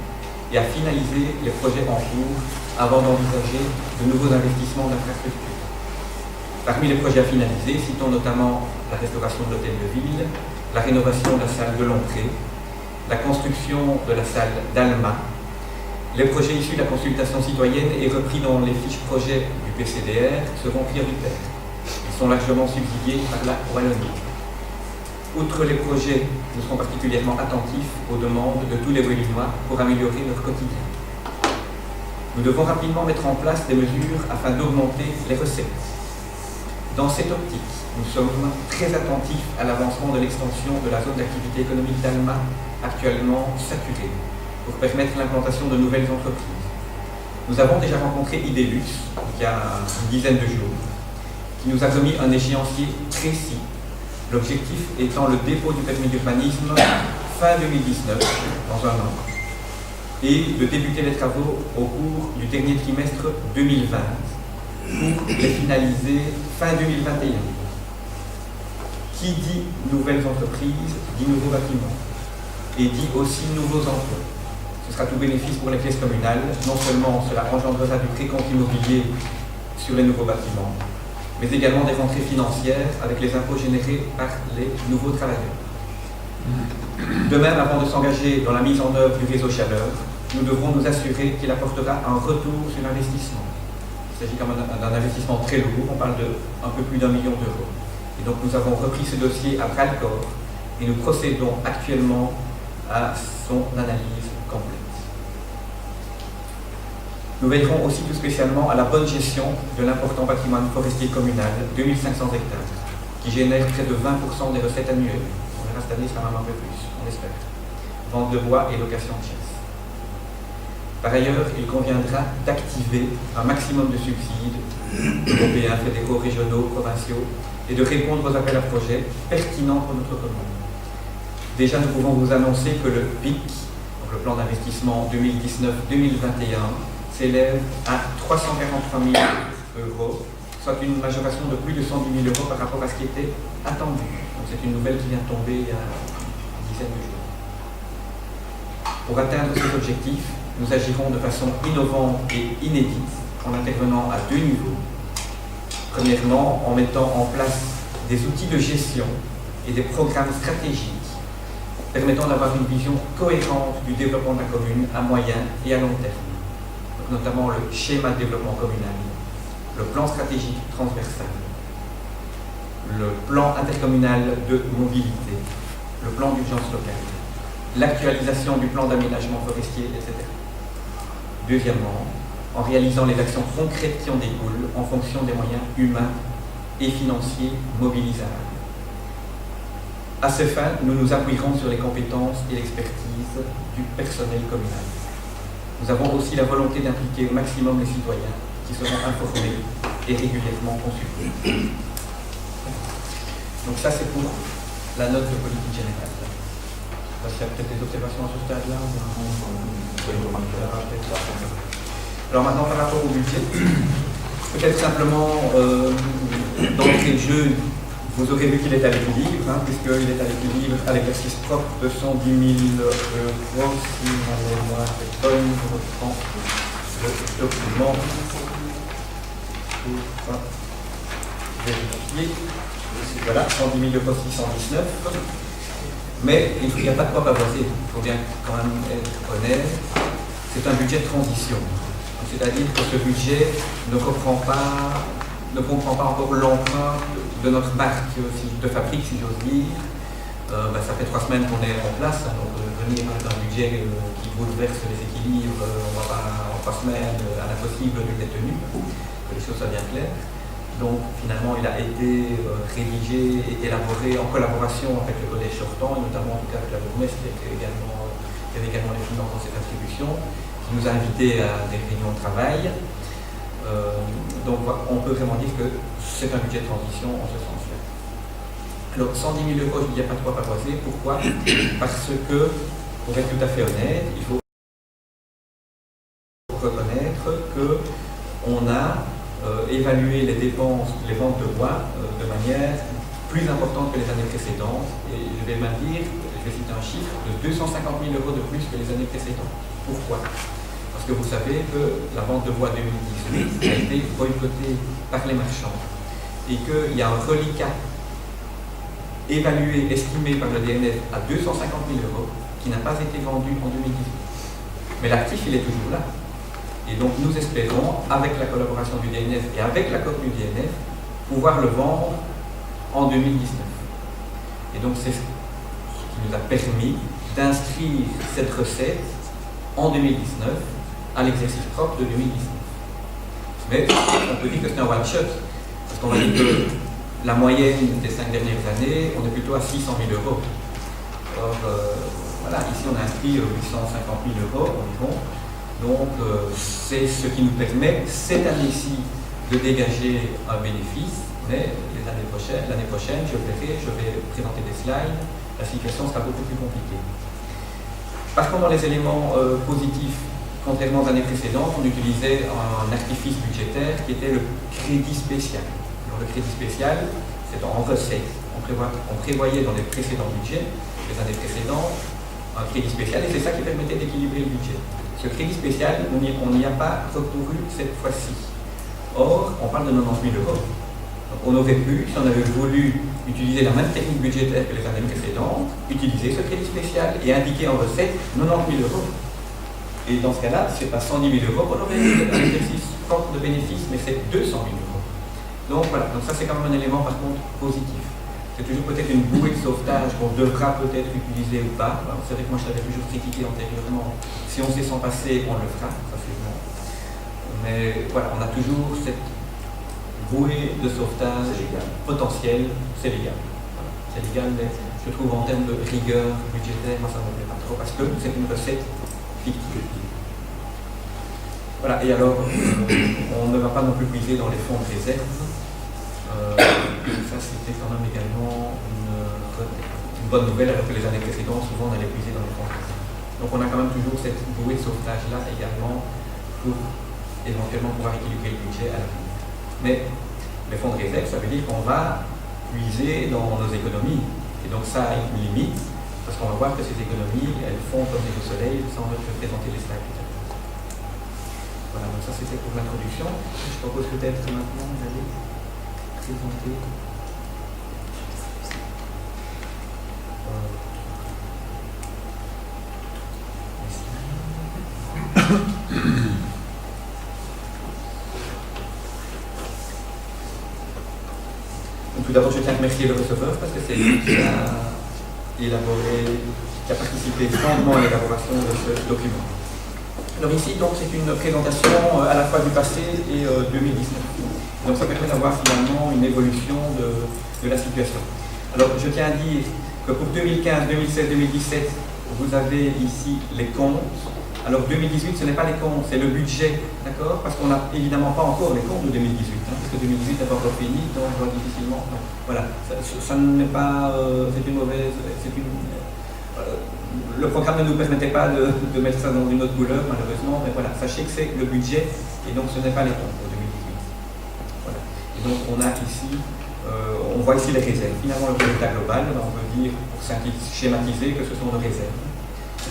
[SPEAKER 1] et à finaliser les projets en cours avant d'envisager de nouveaux investissements d'infrastructures. Parmi les projets à finaliser, citons notamment la restauration de l'hôtel de ville, la rénovation de la salle de Lompré, la construction de la salle d'Alma, les projets issus de la consultation citoyenne et repris dans les fiches projets du PCDR seront prioritaires. Ils sont largement subsidiés par la Wallonie. Outre les projets, nous serons particulièrement attentifs aux demandes de tous les Wallinois pour améliorer leur quotidien. Nous devons rapidement mettre en place des mesures afin d'augmenter les recettes. Dans cette optique, nous sommes très attentifs à l'avancement de l'extension de la zone d'activité économique d'Alma, actuellement saturée, pour permettre l'implantation de nouvelles entreprises. Nous avons déjà rencontré Idelux, il y a une dizaine de jours, qui nous a remis un échéancier précis, l'objectif étant le dépôt du permis d'urbanisme fin 2019, dans un an, et de débuter les travaux au cours du dernier trimestre 2020, pour les finaliser fin 2021. Qui dit nouvelles entreprises, dit nouveaux bâtiments, et dit aussi nouveaux emplois. Ce sera tout bénéfice pour les caisses communales. Non seulement cela engendrera du précompte immobilier sur les nouveaux bâtiments, mais également des rentrées financières avec les impôts générés par les nouveaux travailleurs. De même, avant de s'engager dans la mise en œuvre du réseau chaleur, nous devrons nous assurer qu'il apportera un retour sur l'investissement. Il s'agit quand même d'un investissement très lourd, on parle d'un peu plus d'1 million d'euros. Et donc nous avons repris ce dossier à bras-le-corps et nous procédons actuellement à son analyse complète. Nous veillerons aussi tout spécialement à la bonne gestion de l'important patrimoine forestier communal, 2500 hectares, qui génère près de 20% des recettes annuelles. On verra cette année, ça va un peu plus, on espère. Vente de bois et location de chasse. Par ailleurs, il conviendra d'activer un maximum de subsides européens, fédéraux, régionaux, provinciaux, et de répondre aux appels à projets pertinents pour notre commune. Déjà, nous pouvons vous annoncer que le PIC, donc le plan d'investissement 2019-2021, s'élève à 343 000 euros, soit une majoration de plus de 110 000 euros par rapport à ce qui était attendu. Donc c'est une nouvelle qui vient de tomber il y a une dizaine de jours. Pour atteindre cet objectif, nous agirons de façon innovante et inédite en intervenant à 2 niveaux. Premièrement, en mettant en place des outils de gestion et des programmes stratégiques permettant d'avoir une vision cohérente du développement de la commune à moyen et à long terme. Donc, notamment le schéma de développement communal, le plan stratégique transversal, le plan intercommunal de mobilité, le plan d'urgence locale, l'actualisation du plan d'aménagement forestier, etc. Deuxièmement, en réalisant les actions concrètes qui en découlent en fonction des moyens humains et financiers mobilisables. À ces fins, nous nous appuierons sur les compétences et l'expertise du personnel communal. Nous avons aussi la volonté d'impliquer au maximum les citoyens qui seront informés et régulièrement consultés. Donc ça, c'est pour la note de politique générale. Parce qu'il y a peut-être des observations à ce stade-là. Alors maintenant, par rapport au budget, peut-être simplement, d'entrée de jeu, vous aurez vu qu'il est à l'équilibre, puisqu'il est à l'équilibre à l'exercice propre de 110 000 euros. Si ma mémoire est bonne, je reprends le document pour vérifier. Voilà, 110 000 euros 619. Mais il n'y a pas de quoi pavoiser, il faut bien quand même être honnête. C'est un budget de transition. C'est-à-dire que ce budget ne comprend pas encore l'empreinte de notre marque de fabrique, si j'ose dire. Ça fait 3 semaines qu'on est en place, hein, donc venir avec un budget qui bouleverse les équilibres, on va pas en 3 semaines à l'impossible d'une détenue, que les choses soient bien claires. Donc finalement il a été rédigé et élaboré en collaboration avec le collège sortant, et notamment en tout cas avec la bourgmestre qui avait également les finances dans cette attribution, qui nous a invités à des réunions de travail. Donc on peut vraiment dire que c'est un budget de transition en ce sens-là. Alors 110 000 euros, je ne dis pas de quoi paroisser. Pourquoi? Parce que, pour être tout à fait honnête, il faut reconnaître qu'on a évalué les dépenses, les ventes de bois de manière plus importante que les années précédentes. Et je vais même dire, je vais citer un chiffre, de 250 000 euros de plus que les années précédentes. Pourquoi? Parce que vous savez que la vente de bois 2018 a été boycottée par les marchands et qu'il y a un reliquat évalué, estimé par le DNF à 250 000 euros qui n'a pas été vendu en 2018. Mais l'actif, il est toujours là. Et donc nous espérons, avec la collaboration du DNF et avec l'accord du DNF, pouvoir le vendre en 2019. Et donc c'est ce qui nous a permis d'inscrire cette recette en 2019 à l'exercice propre de 2019. Mais on peut dire que c'est un one-shot, parce qu'on va dire que la moyenne des 5 dernières années, on est plutôt à 600 000 euros. Or, voilà, ici on a inscrit 850 000 euros environ. Donc, c'est ce qui nous permet, cette année-ci, de dégager un bénéfice. Mais l'année prochaine, je vais présenter des slides, la situation sera beaucoup plus compliquée. Par contre, dans les éléments positifs, contrairement aux années précédentes, on utilisait un artifice budgétaire qui était le crédit spécial. Alors, le crédit spécial, c'est en recette. On prévoyait dans les précédents budgets, les années précédentes, un crédit spécial, et c'est ça qui permettait d'équilibrer le budget. Ce crédit spécial, on n'y a pas recouru cette fois-ci. Or, on parle de 90 000 euros. Donc, on aurait pu, si on avait voulu utiliser la même technique budgétaire que les années précédentes, utiliser ce crédit spécial et indiquer en recette 90 000 euros. Et dans ce cas-là, ce n'est pas 110 000 euros qu'on aurait eu un exercice propre de bénéfice, mais c'est 200 000 euros. Donc voilà, donc ça c'est quand même un élément par contre positif. C'est toujours peut-être une bouée de sauvetage qu'on devra peut-être utiliser ou pas. C'est vrai que moi je l'avais toujours critiqué antérieurement. Si on sait s'en passer, on le fera, ça c'est bon. Mais voilà, on a toujours cette bouée de sauvetage potentielle, c'est légal. Voilà. C'est légal, mais je trouve en termes de rigueur budgétaire, moi ça ne me plaît pas trop parce que c'est une recette fictive. Voilà, et alors on ne va pas non plus puiser dans les fonds de réserve. Ça c'était quand même également une bonne nouvelle, alors que les années précédentes, souvent on allait puiser dans les fonds de réserve. Donc on a quand même toujours cette bouée de sauvetage là également pour éventuellement pouvoir équilibrer le budget à l'avenir. Mais les fonds de réserve, ça veut dire qu'on va puiser dans nos économies. Et donc ça a une limite, parce qu'on va voir que ces économies, elles font comme des soleil, sans présenter les slides. Voilà, donc ça c'était pour l'introduction. Je propose peut-être maintenant d'aller présenter. Tout d'abord, je tiens à remercier le receveur parce que c'est lui qui a élaboré, qui a participé grandement à l'élaboration de ce document. Alors ici, donc, c'est une présentation à la fois du passé et 2019. Donc ça permet d'avoir finalement une évolution de la situation. Alors je tiens à dire que pour 2015, 2016, 2017, vous avez ici les comptes. Alors 2018, ce n'est pas les comptes, c'est le budget, d'accord? Parce qu'on n'a évidemment pas encore les comptes de 2018, parce que 2018 n'est pas encore fini, donc on voit difficilement. Donc, voilà, ça n'est pas, c'est une mauvaise, le programme ne nous permettait pas de mettre ça dans une autre couleur, malheureusement, mais voilà, sachez que c'est le budget, et donc ce n'est pas les comptes pour 2018. Voilà. Et donc on a ici, on voit ici les réserves. Finalement, le résultat global, on peut dire, pour schématiser, que ce sont nos réserves.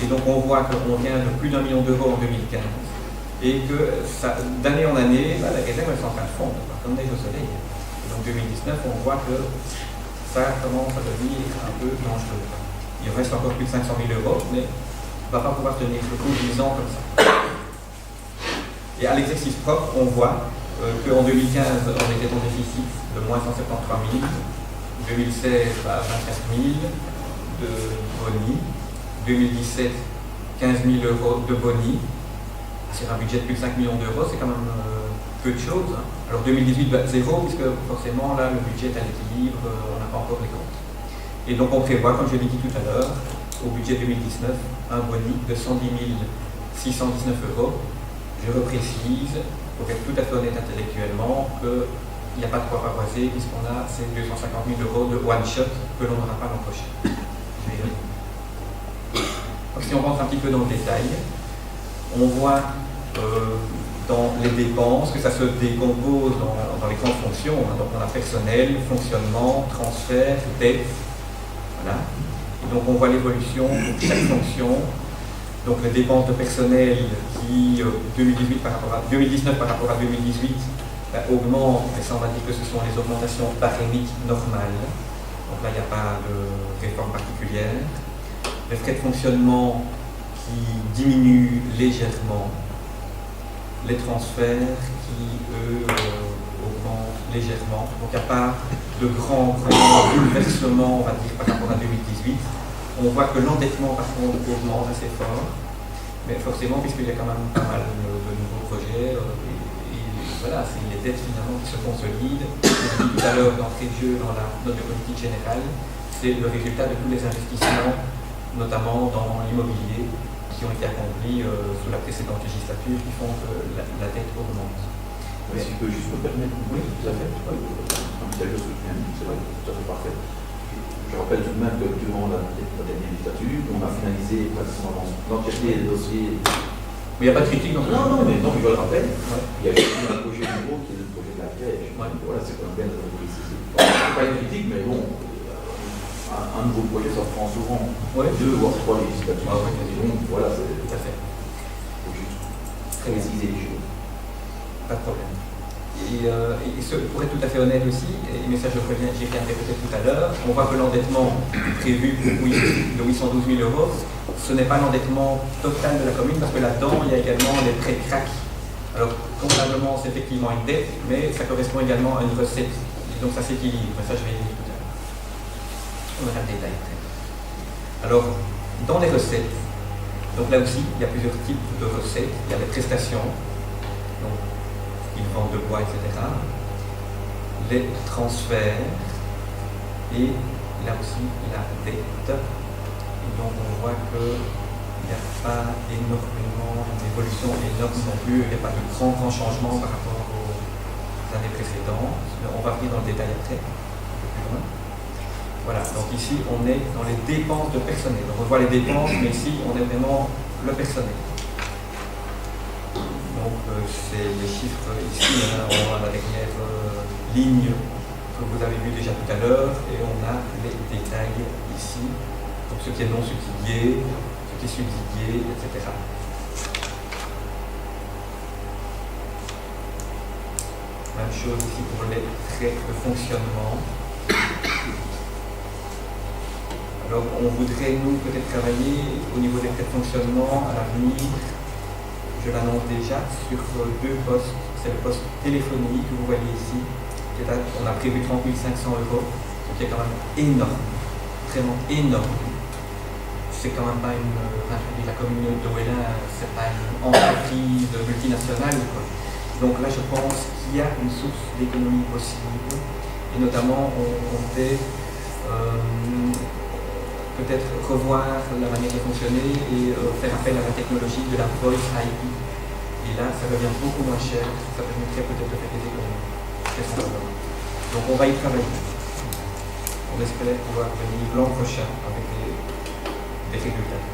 [SPEAKER 1] Et donc on voit qu'on vient de plus d'1 million d'euros en 2015 et que d'année en année, les réserves elles sont en train de fondre, comme neige au soleil. Et donc 2019, on voit que ça commence à devenir un peu dangereux. Il reste encore plus de 500 000 euros, mais on ne va pas pouvoir tenir le coup 10 ans comme ça. Et à l'exercice propre, on voit qu'en 2015, on était en déficit de moins 173 000, 2016, 24 000 de boni, 2017, 15 000 euros de boni. Sur un budget de plus de 5 millions d'euros, c'est quand même peu de choses. Alors 2018, zéro, puisque forcément, là, le budget est à l'équilibre, on n'a pas encore les comptes. Et donc, on prévoit, comme je l'ai dit tout à l'heure, au budget 2019, un boni de 110 619 euros. Je reprécise, pour être tout à fait honnête intellectuellement, qu'il n'y a pas de quoi pavoiser, puisqu'on a ces 250 000 euros de one-shot que l'on n'aura pas l'an prochain. Je vais y revenir. Donc, si on rentre un petit peu dans le détail, on voit dans les dépenses que ça se décompose dans les grandes fonctions. Donc on a personnel, fonctionnement, transfert, dette. Voilà. Et donc on voit l'évolution de chaque fonction. Donc les dépenses de personnel qui 2019 par rapport à 2018 augmentent, mais ça on va dire que ce sont les augmentations barémiques normales. Donc là il n'y a pas de réforme particulière. Les frais de fonctionnement qui diminuent légèrement, les transferts qui, eux, augmentent légèrement. Donc il n'y a pas de grands bouleversements, on va dire, par rapport à 2018. On voit que l'endettement, par contre, augmente assez fort, mais forcément, puisqu'il y a quand même pas mal de nouveaux projets, et voilà, c'est les dettes finalement qui se consolident. Je l'ai dit tout à l'heure d'entrée de jeu dans la note de politique générale, c'est le résultat de tous les investissements, notamment dans l'immobilier, qui ont été accomplis sous la précédente législature, qui font que la dette augmente.
[SPEAKER 4] Mais si je peux juste me permettre, oui, tout à fait, un petit peu bien, c'est vrai, tout à fait parfait. Je rappelle tout de même que durant la dernière législature, on a finalisé pratiquement l'entièreté des dossiers.
[SPEAKER 1] Mais il n'y a pas de critique dans ce
[SPEAKER 4] Non, mais je le rappelle. Ouais. Il y a juste un projet nouveau qui est le projet de la crèche. Ouais. Voilà, c'est quand même bien de le préciser. C'est pas une critique, mais bon. Un nouveau projet s'en souvent,
[SPEAKER 1] ouais.
[SPEAKER 4] 2 voire 3 législatures.
[SPEAKER 1] Ah, oui.
[SPEAKER 4] Donc voilà, c'est
[SPEAKER 1] tout à fait.
[SPEAKER 4] Faut juste préciser les choses.
[SPEAKER 1] Pas de problème. Et pour être tout à fait honnête aussi, mais ça j'y reviendrai peut-être tout à l'heure, on voit que l'endettement prévu de 812 000 euros, ce n'est pas l'endettement total de la commune, parce que là-dedans il y a également les prêts crack. Alors comptablement c'est effectivement une dette, mais ça correspond également à une recette. Et donc ça s'équilibre, ça je vais y venir tout à l'heure. On verra le détail après. Alors, dans les recettes, donc là aussi, il y a plusieurs types de recettes. Il y a les prestations, donc une vente de bois, etc. Les transferts, et là aussi la dette. Et donc on voit qu'il n'y a pas énormément d'évolution énorme non plus, il n'y a pas de grands changements par rapport aux années précédentes. On va venir dans le détail après, un peu plus loin. Voilà, donc ici on est dans les dépenses de personnel. Donc on voit les dépenses, mais ici on est vraiment le personnel. Donc c'est les chiffres ici, on a la dernière ligne que vous avez vu déjà tout à l'heure, et on a les détails ici. Donc ce qui est non subsidié, ce qui est subsidié, etc. Même chose ici pour les frais de fonctionnement. Alors on voudrait, nous, peut-être travailler au niveau des frais de fonctionnement à l'avenir. Je l'annonce déjà sur 2 postes. C'est le poste téléphonie que vous voyez ici. On a prévu 30 500 euros, ce qui est quand même énorme, vraiment énorme. C'est quand même pas la commune de Wellin, c'est pas une entreprise multinationale, quoi. Donc là, je pense qu'il y a une source d'économie possible, et notamment on comptait peut-être revoir la manière de fonctionner et faire appel à la technologie de la Voice IP. Et là, ça devient beaucoup moins cher, ça permettrait peut-être de faire des économies. Donc on va y travailler. On espère pouvoir venir l'an prochain avec des résultats.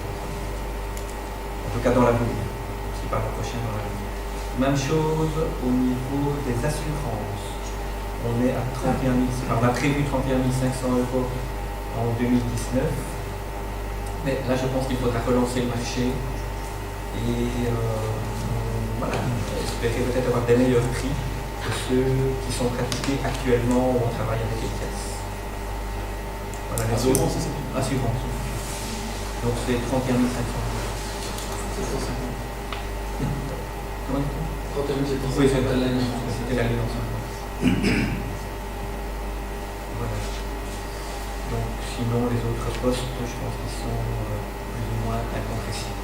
[SPEAKER 1] En tout cas dans l'avenir, si pas l'an prochain, dans l'avenir. Même chose au niveau des assurances. On est à 31 000, on a prévu 31 500 euros en 2019. Mais là, je pense qu'il faudra relancer le marché et voilà, espérer peut-être avoir des meilleurs prix que ceux qui sont pratiqués actuellement où on travaille avec les caisses. Voilà, les
[SPEAKER 3] Assurance, c'est ça?
[SPEAKER 1] Assurance. Donc c'est 31 500. Oui, c'était l'année ancienne. Voilà. Donc, sinon, les autres postes, je pense qu'ils sont plus ou moins incompressibles.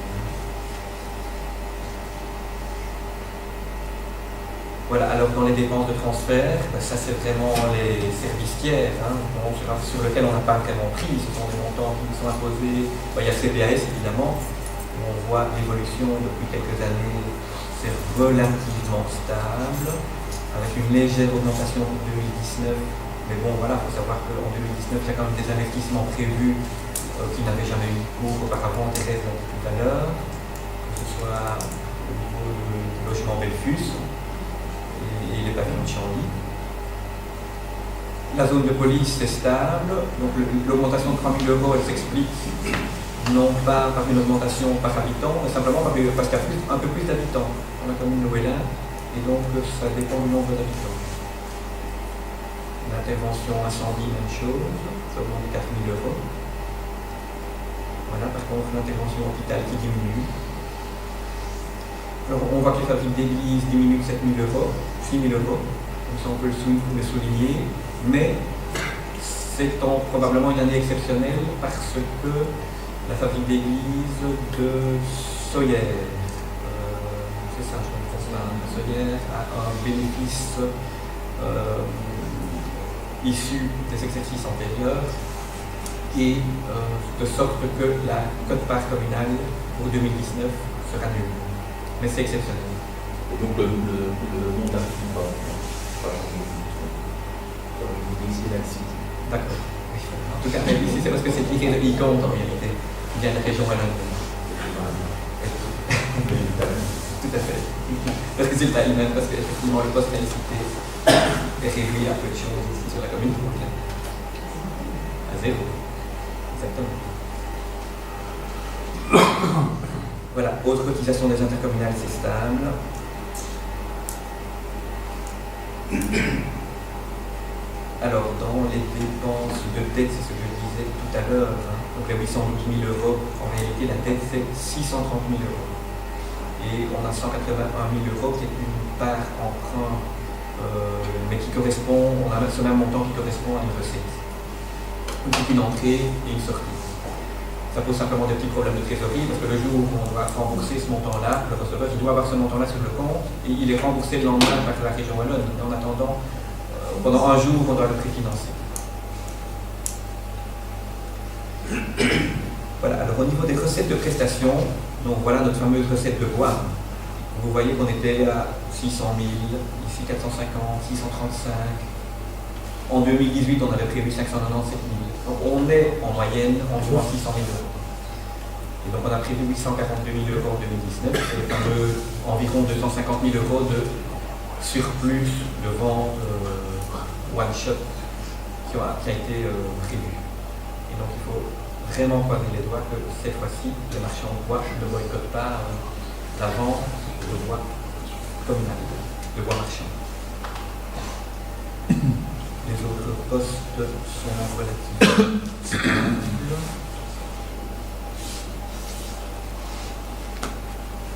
[SPEAKER 1] Voilà, alors dans les dépenses de transfert, ça c'est vraiment les services tiers, sur lesquels on n'a pas vraiment pris, ce sont des montants qui nous sont imposés. Il y a le CPAS évidemment, où on voit l'évolution depuis quelques années, c'est relativement stable, avec une légère augmentation pour 2019, mais bon voilà, il faut savoir qu'en 2019 il y a quand même des investissements prévus qui n'avaient jamais eu cours auparavant, Thérèse l'a dit tout à l'heure, que ce soit au niveau du logement Belfus, et les pavillons de Chandy. La zone de police est stable, donc l'augmentation de 3 000 €, elle s'explique non pas par une augmentation par habitant, mais simplement parce qu'il y a un peu plus d'habitants dans la commune de Wellin, et donc ça dépend du nombre d'habitants. L'intervention incendie, même chose, ça augmente de 4 000 €. Voilà, par contre l'intervention hôpital qui diminue. Alors, on voit que les fabriques d'église diminuent de 7 000 €, 6 000 €, comme ça on peut le souligner, mais c'est probablement une année exceptionnelle parce que la fabrique d'église de Soyer, c'est ça, je pense que Soyer a un bénéfice issu des exercices antérieurs et de sorte que la quote-part communale pour 2019 sera nulle. Mais c'est exceptionnel.
[SPEAKER 4] Et donc le montage n'est pas ici là-dessus.
[SPEAKER 1] D'accord. En tout cas, ici c'est parce que c'est tiré de e-compte en réalité. Il vient de la région wallonne. Tout à fait. Le résultat lui-même, parce qu'effectivement le poste félicité est réduit à peu de choses ici sur la commune. À zéro. Exactement. Voilà, autre cotisation des intercommunales, c'est stable. Alors, dans les dépenses de dette, c'est ce que je disais tout à l'heure, donc les 812 000 €, en réalité, la dette, c'est 630 000 €. Et on a 181 000 € qui est une part emprunt, mais qui correspond, on a ce même montant qui correspond à une recette. Donc, c'est une entrée et une sortie. Ça pose simplement des petits problèmes de trésorerie parce que le jour où on va rembourser ce montant-là, le receveur il doit avoir ce montant-là sur le compte et il est remboursé le lendemain par la région wallonne. Et en attendant, pendant un jour, on doit le préfinancer. Voilà, alors au niveau des recettes de prestations, donc voilà notre fameuse recette de bois. Vous voyez qu'on était à 600 000, ici 450, 635. En 2018, on avait prévu 597 000. Donc on est en moyenne environ 600 000 €. Et donc on a prévu 842 000 € en 2019, et les fameux environ 250 000 € de surplus de vente one shot qui a été prévu. Et donc il faut vraiment croiser les doigts que cette fois-ci, les marchands de bois ne boycottent pas la vente de bois communal, de bois marchand. Les autres postes sont relativement stables.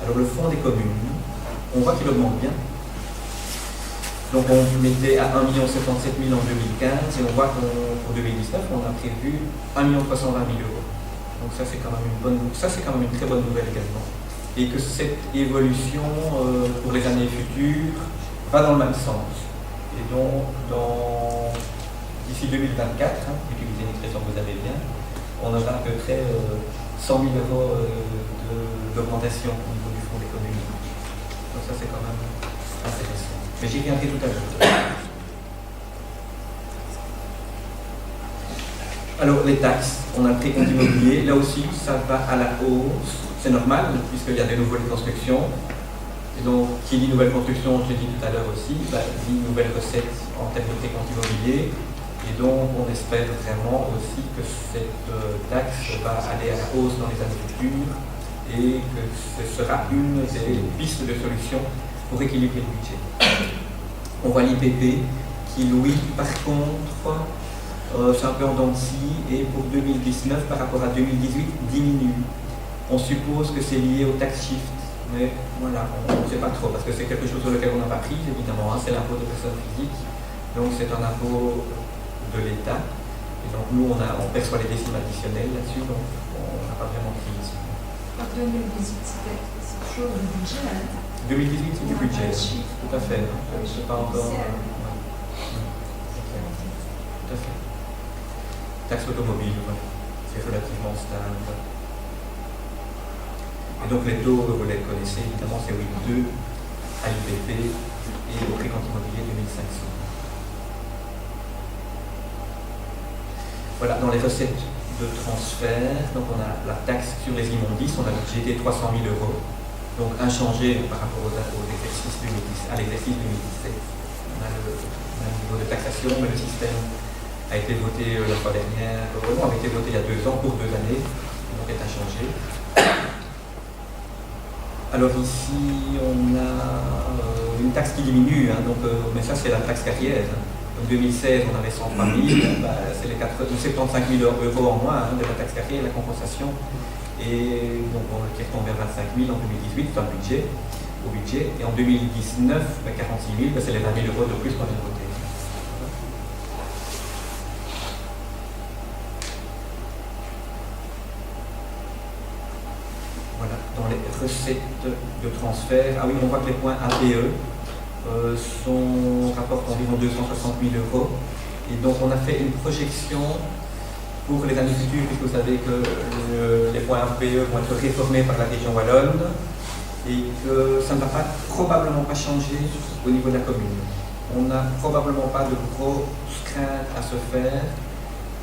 [SPEAKER 1] Alors le fonds des communes, on voit qu'il augmente bien. Donc on était à 1 077 000 en 2015 et on voit qu'en 2019 on a prévu 1 320 000 €. Donc ça c'est quand même une très bonne nouvelle également. Et que cette évolution pour les années futures va dans le même sens. Et donc, d'ici 2024, utilisez une expression que vous avez bien, on aura à peu près 100 000 € d'augmentation au niveau du fonds des communes. Donc ça, c'est quand même intéressant. Mais j'y reviendrai tout à l'heure. Alors, les taxes, on a le précompte immobilier. Là aussi, ça va à la hausse. C'est normal, puisqu'il y a des nouvelles constructions. Et donc, qui dit nouvelle construction, je l'ai dit tout à l'heure aussi, dit nouvelle recette en termes de précompte immobilier. Et donc, on espère vraiment aussi que cette taxe va aller à la hausse dans les années futures et que ce sera une des pistes de solution pour équilibrer le budget. On voit l'IPP qui, lui, par contre, c'est un peu en dents de scie et pour 2019, par rapport à 2018, diminue. On suppose que c'est lié au tax shift Mais voilà, on ne sait pas trop, parce que c'est quelque chose sur lequel on n'a pas pris, évidemment, hein, c'est l'impôt de personnes physiques, donc c'est un impôt de l'État, et donc nous on perçoit les décimes additionnelles là-dessus, donc on n'a pas vraiment pris ici.
[SPEAKER 5] En 2018, c'est toujours le budget. Hein.
[SPEAKER 1] 2018 c'est du
[SPEAKER 5] On a
[SPEAKER 1] budget,
[SPEAKER 5] pas de chiffre.
[SPEAKER 1] tout à fait, c'est pas encore...
[SPEAKER 5] C'est
[SPEAKER 1] Tout à fait. Taxe automobile, ouais. C'est relativement stable. Et donc les taux, vous les connaissez évidemment, c'est 8,2 à l'IPP et au précompte immobilier 2500. Voilà, dans les recettes de transfert, donc on a la taxe sur les immondices, on a budgété 300 000 €, donc inchangé par rapport à l'exercice 2017. On a le niveau de taxation, mais le système a été voté la fois dernière, a été voté il y a 2 ans pour 2 années, donc est inchangé. Alors ici, on a une taxe qui diminue, hein, donc, mais ça c'est la taxe carrière. En 2016, on avait 103 000, c'est les 75 000 € en moins de la taxe carrière, la compensation. Et donc qui retombe vers 25 000 en 2018, c'est un budget, au budget. Et en 2019, 46 000, c'est les 20 000 € de plus qu'on vient de voter. Voilà, dans les recettes de transfert, ah oui, on voit que les points APE rapportent environ 260 000 €. Et donc on a fait une projection pour les années futures, puisque vous savez que les points APE vont être réformés par la région wallonne et que ça ne va probablement pas changer au niveau de la commune. On n'a probablement pas de grosses craintes à se faire.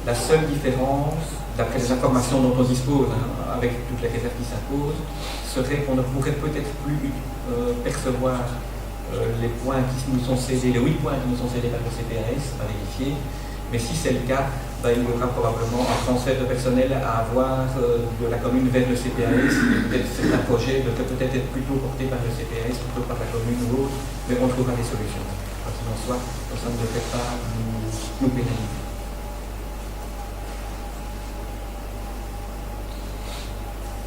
[SPEAKER 1] La seule différence, d'après les informations dont on dispose, hein, avec toutes les réserves qui s'imposent, serait qu'on ne pourrait peut-être plus percevoir les points qui nous sont cédés, les 8 points qui nous sont cédés par le CPAS, à vérifier. Mais si c'est le cas, il y aura probablement un transfert de personnel à avoir de la commune vers le CPAS. Peut-être certains projets devraient peut-être être plutôt portés par le CPAS plutôt par la commune ou autre, mais on trouvera des solutions. Quoi qu'il en soit, ça ne devrait pas nous pénaliser.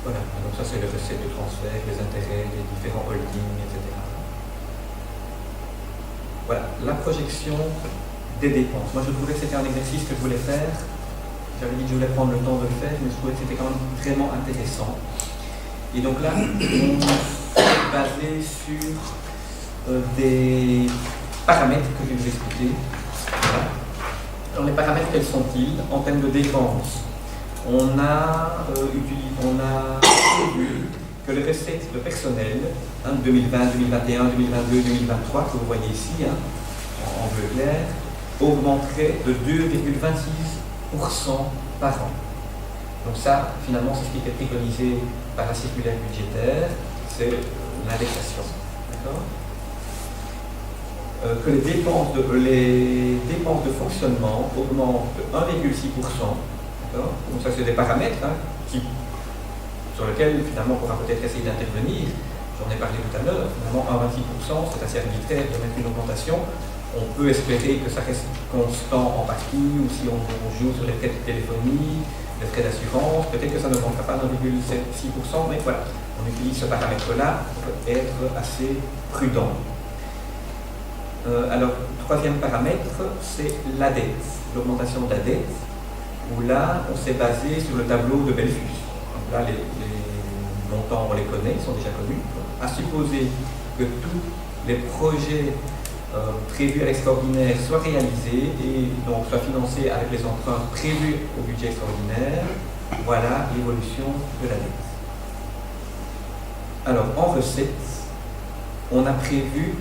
[SPEAKER 1] Voilà, donc ça c'est le recette de transfert, les intérêts, les différents holdings, etc. Voilà, la projection des dépenses. Moi je trouvais que c'était un exercice que je voulais faire. J'avais dit que je voulais prendre le temps de le faire, mais je trouvais que c'était quand même vraiment intéressant. Et donc là, on est basé sur des paramètres que je vais vous expliquer. Voilà. Alors les paramètres, quels sont-ils en termes de dépenses? On a vu que les recettes de personnel, 2020, 2021, 2022, 2023, que vous voyez ici, en bleu clair, augmenteraient de 2,26% par an. Donc ça, finalement, c'est ce qui était préconisé par la circulaire budgétaire, c'est l'indexation. D'accord ? Que les dépenses de fonctionnement augmentent de 1,6%. Donc ça c'est des paramètres sur lesquels finalement on pourra peut-être essayer d'intervenir. J'en ai parlé tout à l'heure, finalement 1,26%, c'est assez arbitraire de mettre une augmentation. On peut espérer que ça reste constant en partie, ou si on joue sur les frais de téléphonie, les frais d'assurance, peut-être que ça ne augmentera pas 1,6%, mais voilà, on utilise ce paramètre-là pour être assez prudent. Alors, troisième paramètre, c'est la dette, l'augmentation de la dette, où là, on s'est basé sur le tableau de Belfus. Donc là, les montants, on les connaît, ils sont déjà connus. À supposer que tous les projets prévus à l'extraordinaire soient réalisés et donc soient financés avec les emprunts prévus au budget extraordinaire, voilà l'évolution de la dette. Alors, en recettes, on a prévu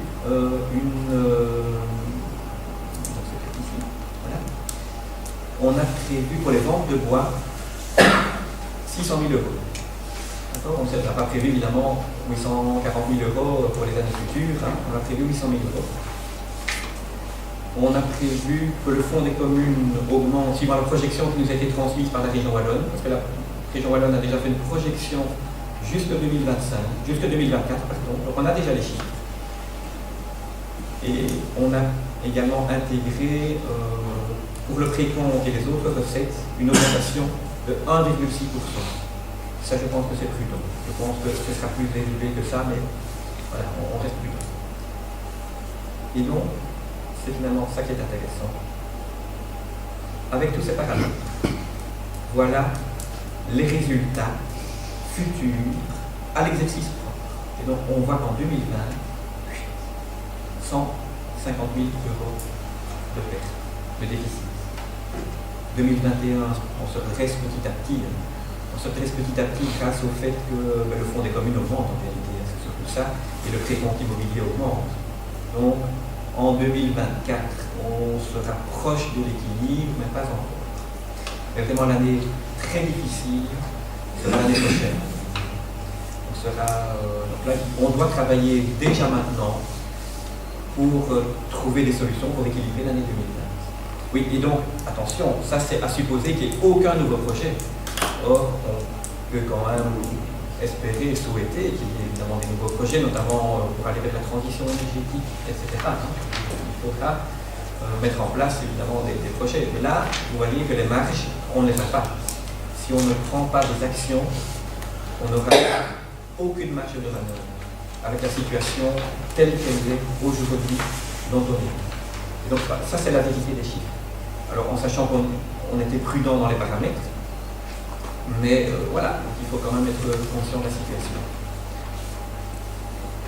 [SPEAKER 1] on a prévu pour les ventes de bois 600 000 €. D'accord ? On n'a pas prévu évidemment 840 000 € pour les années futures, on a prévu 800 000 €. On a prévu que le fonds des communes augmente suivant la projection qui nous a été transmise par la région wallonne, parce que la région wallonne a déjà fait une projection jusqu'en 2024, donc on a déjà les chiffres. Et on a également intégré pour le précompte et les autres recettes, une augmentation de 1,6%. Ça, je pense que c'est prudent. Je pense que ce sera plus élevé que ça, mais voilà, on reste prudent. Et donc, c'est finalement ça qui est intéressant. Avec tous ces paramètres, voilà les résultats futurs à l'exercice propre. Et donc, on voit qu'en 2020, 150 000 euros de perte, de déficit. 2021, on se dresse petit à petit. On se dresse petit à petit grâce au fait que le fonds des communes augmente en réalité, c'est surtout ça, et le précompte immobilier augmente. Donc, en 2024, on se rapproche de l'équilibre, mais pas encore. Mais vraiment, l'année très difficile sera l'année prochaine. Donc là, on doit travailler déjà maintenant pour trouver des solutions pour équilibrer l'année 2020. Oui, et donc, attention, ça c'est à supposer qu'il n'y ait aucun nouveau projet. Or, on peut quand même espérer et souhaiter qu'il y ait évidemment des nouveaux projets, notamment pour aller vers la transition énergétique, etc. Il faudra mettre en place évidemment des projets. Mais là, vous voyez que les marges, on ne les a pas. Si on ne prend pas des actions, on n'aura aucune marge de manœuvre avec la situation telle qu'elle est aujourd'hui dans nos vies. Et donc ça c'est la vérité des chiffres. Alors en sachant qu'on était prudent dans les paramètres, mais voilà, donc il faut quand même être conscient de la situation.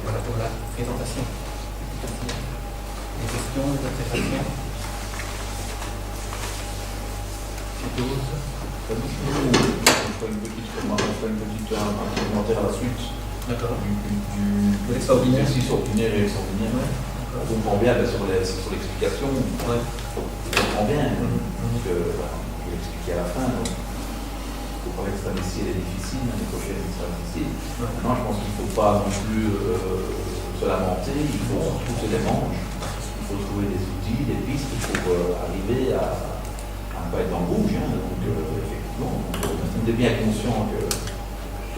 [SPEAKER 1] Voilà pour la présentation. Les questions, les observations.
[SPEAKER 4] Une petite commentaire à la suite
[SPEAKER 1] de l'extraordinaire.
[SPEAKER 4] L'exercice ordinaire et extraordinaire. On comprend bien sur l'explication. On comprend bien que je vais l'expliquer à la fin. Donc, il faut pas que cette année-ci elle est difficile, l'année prochaine elle sera difficile. Maintenant, je pense qu'il ne faut pas non plus se lamenter, il faut surtout se les manches. Il faut trouver des outils, des pistes pour arriver à ne pas être dans le rouge. Donc, effectivement, on est bien conscient que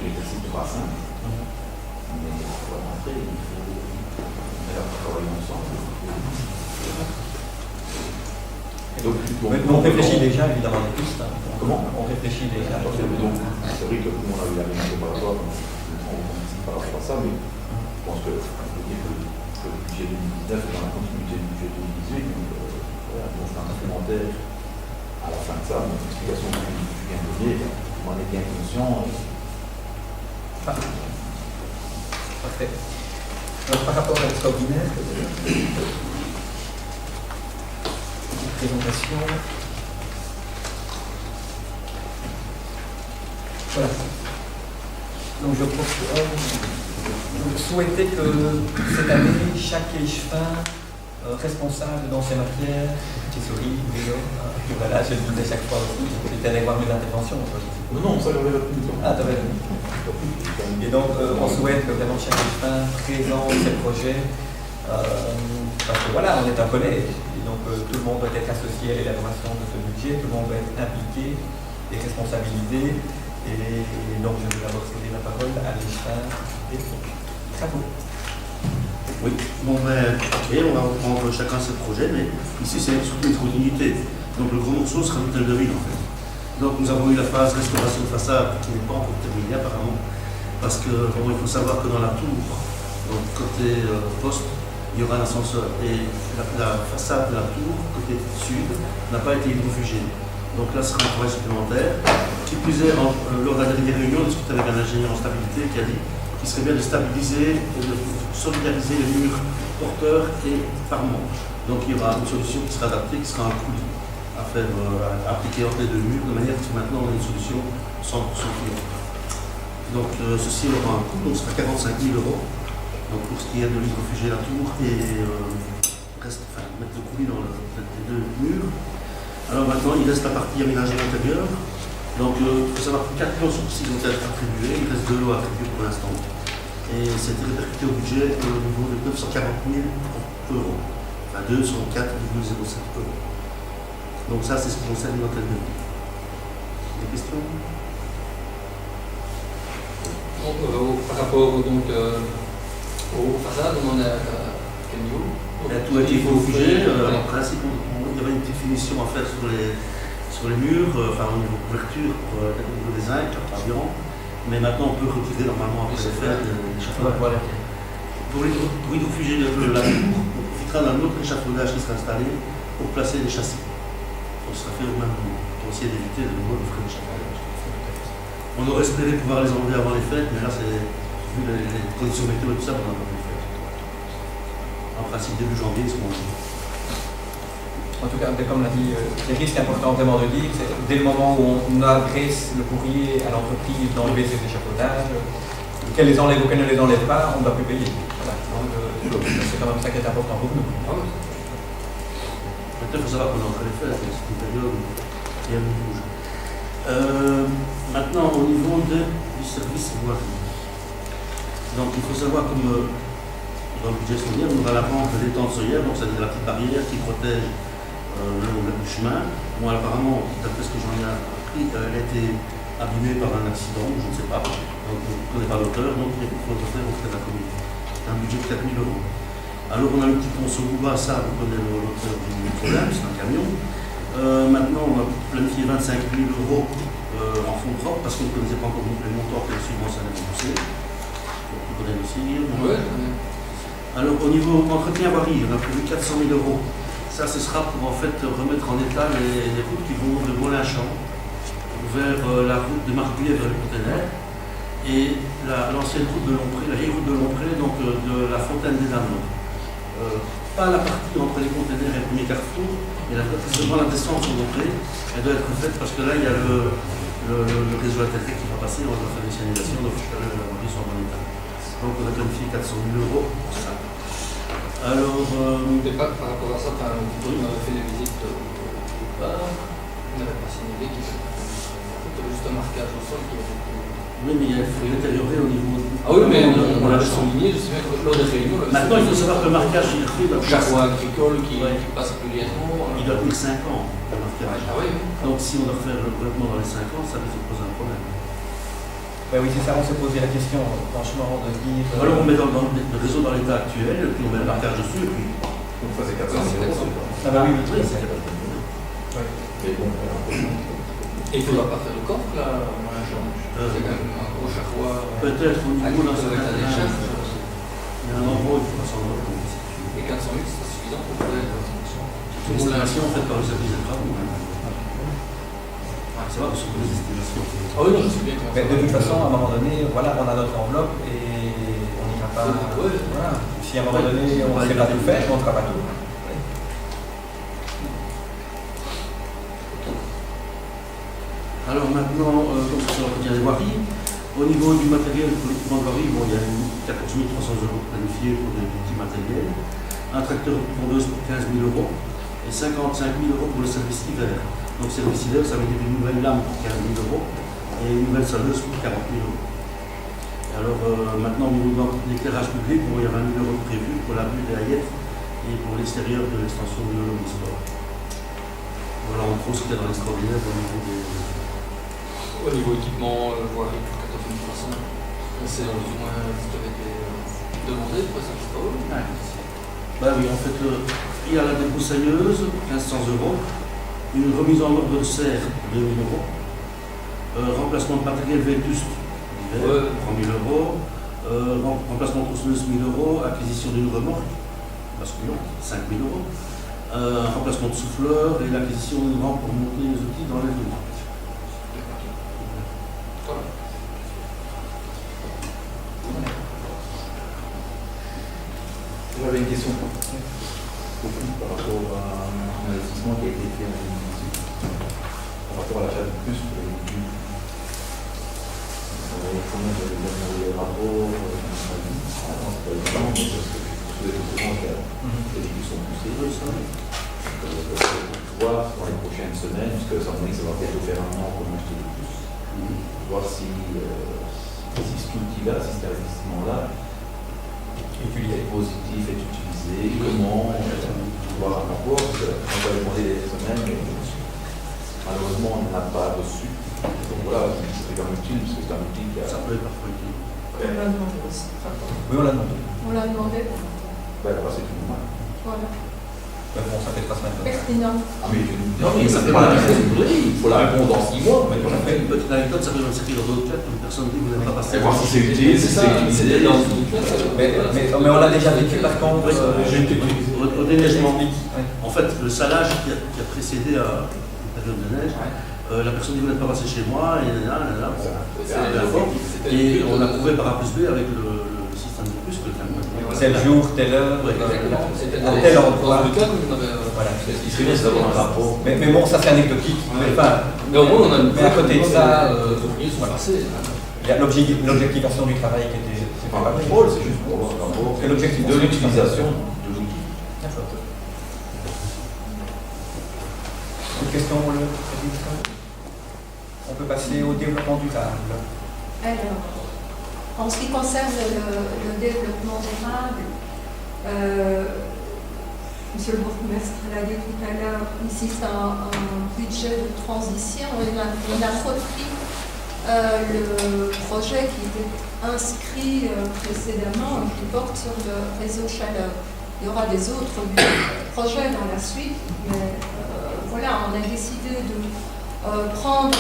[SPEAKER 4] l'exercice n'est pas simple. Mais pour rentrer, il faut travailler ensemble.
[SPEAKER 1] Donc, on réfléchit déjà évidemment des pistes.
[SPEAKER 4] Comment?
[SPEAKER 1] On réfléchit déjà.
[SPEAKER 4] Donc, c'est vrai que tout le monde a eu la même préparatoire, donc on participe par rapport à ça, mais je pense que le budget 2019 est dans la continuité du budget 2018, donc voilà, on fait un supplémentaire à la fin de ça, une explication que je viens de donner, on en est bien conscient.
[SPEAKER 1] Parfait. Alors, par rapport à l'extraordinaire, présentation. Voilà. Donc je souhaitais que cette année, chaque échevin responsable dans ces matières, qui sourit, voilà, je le disais chaque fois aussi, j'étais allé voir mes interventions.
[SPEAKER 4] Non, ça j'avais retenu.
[SPEAKER 1] Ah, t'avais retenu. Et donc on souhaite que vraiment chaque échevin présente ses projets, parce que voilà, on est un collège. Donc tout le monde doit être associé à l'élaboration de ce budget, tout le monde doit être impliqué et responsabilisé. Et donc je vais d'abord céder la parole à l'échevin et bravo.
[SPEAKER 9] Oui, bon ben, ok, on va reprendre chacun ses projets, mais ici c'est surtout une continuité. Donc le gros morceau sera l'hôtel de ville en fait. Donc nous avons eu la phase restauration de façade qui n'est pas encore terminée apparemment, parce que bon, il faut savoir que dans la tour, donc côté poste, il y aura un ascenseur et la façade de la tour, côté sud, n'a pas été hydrofugée. Donc là, ce sera un travail supplémentaire. Qui plus est, lors de la dernière réunion, on discutait avec un ingénieur en stabilité qui a dit qu'il serait bien de stabiliser et de solidariser les murs porteurs et parements. Donc il y aura une solution qui sera adaptée, qui sera un coulis à faire à appliquer entre les deux murs, de manière que maintenant on a une solution 100% client. Donc ceci aura un coût, donc ce sera 45 000 €. Donc pour ce qui est de l'hydrofuger la tour et mettre le coulis dans les deux murs. Alors maintenant il reste la partie aménagée intérieure. Donc il faut savoir que 4 lots sur 6 ont été attribués, il reste 2 lots à attribuer pour l'instant. Et c'était répercuté au budget au niveau de 940 000 €. Enfin 204,07 €. Donc ça c'est ce qui concerne l'hôtel de ville. Des questions?
[SPEAKER 10] Donc, par rapport donc, aux façades, on en a quel niveau?
[SPEAKER 9] Tout a été hydrofugé. En principe, il y avait une petite finition à faire sur les murs, enfin au niveau couverture, au niveau des zincs, pavillon. Mais maintenant, on peut retirer normalement après les fêtes l'échafaudage.
[SPEAKER 1] Voilà.
[SPEAKER 9] Pour hydrofuger la tour, on profitera d'un autre échafaudage qui sera installé pour placer les châssis. On sera fait au même moment, pour essayer d'éviter de nouveau le frais d'échafaudage. On aurait espéré pouvoir les enlever avant les fêtes, mais là, vu les conditions météo et tout ça, on n'a pas pu le faire. En principe, début janvier, ils seront enlevés.
[SPEAKER 1] En tout cas, comme l'a dit Thierry, c'est important vraiment de dire, c'est dès le moment où on adresse le courrier à l'entreprise d'enlever ces échafaudages, qu'elle les enlève ou qu'elle ne les enlève pas, on ne doit plus payer. Voilà. Donc, c'est quand même ça qui est important pour nous.
[SPEAKER 9] Peut-être qu'il faut savoir qu'on est entre les fêtes, c'est une période où il y a du bouge. Maintenant, au niveau du service voirie. Donc, il faut savoir, comme dans le budget souvenir, on aura la rampe de l'étang Soyer, donc c'est la petite barrière qui protège le long du chemin. Bon, apparemment, d'après ce que j'en ai appris, elle a été abîmée par un accident, je ne sais pas, donc on ne connaît pas l'auteur, donc il faut le faire auprès de la commune. C'est un budget de 4 000 €. Alors on a le petit pont Sogouba, ça, vous connaissez l'auteur du problème, c'est un camion. Maintenant, on a planifié 25 000 € en fonds propres, parce qu'on ne connaissait pas encore le montant que le suivant ça allait rembourser. Vous connaissez aussi,
[SPEAKER 10] Oui.
[SPEAKER 9] Alors au niveau entretien voirie, on a prévu 400 000 €. Ça, ce sera pour en fait remettre en état les routes qui vont de Molinchamp vers la route de Marguillet vers le Conteneur et l'ancienne route de Lompré, la vieille route de Lompré, donc de la Fontaine des Dames. Pas la partie entre les conteneurs et le premier carrefour, mais seulement la descente sur Lompré, elle doit être faite parce que là il y a le réseau électrique qui va passer, on va faire des signalisations, donc la voirie soit en bon état. Donc on a planifié 400 000 € pour ça. Alors,
[SPEAKER 10] par rapport à ça, on avait fait des visites on n'avait pas signalé qu'il y avait juste un marquage au sol qui avait été...
[SPEAKER 9] oui, mais il faut détériorer au niveau...
[SPEAKER 10] Ah oui, mais on l'avait souligné, je sais bien que lors des réunions...
[SPEAKER 9] Maintenant, il faut savoir que le marquage, il est fait...
[SPEAKER 10] Charroi agricole qui passe régulièrement...
[SPEAKER 9] Il doit tenir 5 ans, le marquage.
[SPEAKER 10] Ah oui.
[SPEAKER 9] Donc si on doit faire le développement dans les 5 ans, ça risque de poser un problème.
[SPEAKER 1] Ben oui, c'est ça, on s'est posé la question, franchement, de dire...
[SPEAKER 9] Alors on met le réseau dans l'état actuel, puis on met le marquage dessus, et puis...
[SPEAKER 4] Donc ça c'est 400 000 €.
[SPEAKER 1] Ah bah oui, oui,
[SPEAKER 9] Oui,
[SPEAKER 1] c'est
[SPEAKER 4] Mais bon,
[SPEAKER 10] Et il ne faudra pas faire le coffre, là, c'est quand même un gros charroi...
[SPEAKER 9] peut-être au niveau d'un
[SPEAKER 10] avec
[SPEAKER 9] certain
[SPEAKER 10] la décharge.
[SPEAKER 9] il y a un endroit où il faut s'en rendre compte.
[SPEAKER 10] Et 400 000, c'est suffisant pour faire...
[SPEAKER 9] C'est une estimation faite par le service des travaux. C'est vrai, ce sont des estimations.
[SPEAKER 10] Ah oui, non, je sais bien comment
[SPEAKER 1] Mais
[SPEAKER 10] ça
[SPEAKER 1] de
[SPEAKER 10] va.
[SPEAKER 1] toute façon, à un moment donné, voilà, on a notre enveloppe et on n'ira pas.
[SPEAKER 10] Ouais.
[SPEAKER 1] Voilà. Si à un moment donné, on ne sait pas tout faire, on ne fera pas tout.
[SPEAKER 9] Alors maintenant, comme ça va retient les voiries, au niveau du matériel pour l'équipement de voirie, bon, il y a 14 300 € planifiés pour des petits matériels, un tracteur pondeuse pour 15 000 € et 55 000 € pour le service hiver. Donc service hiver, ça veut dire une nouvelle lame pour 15 000 € et une nouvelle saleuse pour 40 000 €. Alors maintenant, au niveau de l'éclairage public, bon, il y a 20 000 € prévus pour la bulle des Hayette et pour l'extérieur de l'extension de l'Omnisport. Voilà en gros ce qu'il y a dans l'extraordinaire au niveau des...
[SPEAKER 10] Au niveau équipement, voirie pour 14 300, c'est plus ou moins ce qui avait été demandé pour ça, c'est pas vrai.
[SPEAKER 9] Bah oui, en fait, il y a la débroussailleuse, 1500 €, une remise en ordre de serre, 2 000 €, remplacement de matériel vétuste, 3 000 €, remplacement de tronçonneuse, 1 000 €, acquisition d'une remorque, basculante, 5 000 €, remplacement de souffleur et l'acquisition d'une rampe pour monter les outils dans l'aile de marque.
[SPEAKER 10] Voilà.
[SPEAKER 4] j'avais une question. Par rapport à un investissement qui a été fait en 2018, par rapport à l'achat de puces pour les véhicules. Comment j'avais bien demandé les rapports, c'est pas évident, mais parce que je suis au courant que les véhicules sont poussés. Pour voir dans les prochaines semaines, puisque ça me dit que ça va bientôt faire un an qu'on a acheté des puces, voir si ce outil-là, si cet investissement-là est positif, est utilisé, comment, voir un rapport, parce qu'on va demander les semaines, mais malheureusement on n'en a pas reçu. Donc voilà, c'est quand même utile, parce que c'est un outil qui a...
[SPEAKER 9] Ça peut être parfois utile.
[SPEAKER 5] On l'a demandé aussi.
[SPEAKER 1] Oui, on l'a demandé.
[SPEAKER 5] On l'a demandé.
[SPEAKER 4] Ben, là-bas, c'est tout normal.
[SPEAKER 5] Voilà.
[SPEAKER 1] Mais bon, ça fait 3 semaines.
[SPEAKER 5] Pertinent.
[SPEAKER 4] Ah, mais non, mais ça fait pas la réponse voudrais, il faut la réponse dans 6 mois.
[SPEAKER 9] Mais on a fait une petite anecdote, ça peut s'inscrire dans d'autres chats, une personne dit vous n'avez pas passé.
[SPEAKER 4] Et voir si c'est utile, si c'est utilisé dans
[SPEAKER 1] Mais on l'a déjà vécu par contre.
[SPEAKER 9] Au déneigement, en fait, le salage qui a précédé à une période de neige, la personne dit vous n'êtes pas passé chez moi, et on a prouvé par A plus B avec le système de plus que
[SPEAKER 1] Tel jour, telle heure,
[SPEAKER 10] C'était
[SPEAKER 1] à tel endroit.
[SPEAKER 10] Voilà.
[SPEAKER 4] Ce qui serait bien, c'est d'avoir un rapport.
[SPEAKER 1] Mais bon, ça c'est anecdotique.
[SPEAKER 10] Mais au moins, on a une
[SPEAKER 1] mais à côté de ça,
[SPEAKER 10] ouvriers sont passés.
[SPEAKER 1] il y a l'objectivation du travail qui était.
[SPEAKER 4] C'est pas un contrôle, c'est juste pour avoir un rapport
[SPEAKER 1] C'est l'objectif
[SPEAKER 4] de l'utilisation de l'outil.
[SPEAKER 1] D'accord. Une question, on peut passer au développement durable.
[SPEAKER 5] Alors, en ce qui concerne le développement durable, Monsieur le bourgmestre l'a dit tout à l'heure, ici c'est un budget de transition. On a repris le projet qui était inscrit précédemment et qui porte sur le réseau chaleur. Il y aura des autres projets dans la suite, mais voilà, on a décidé de prendre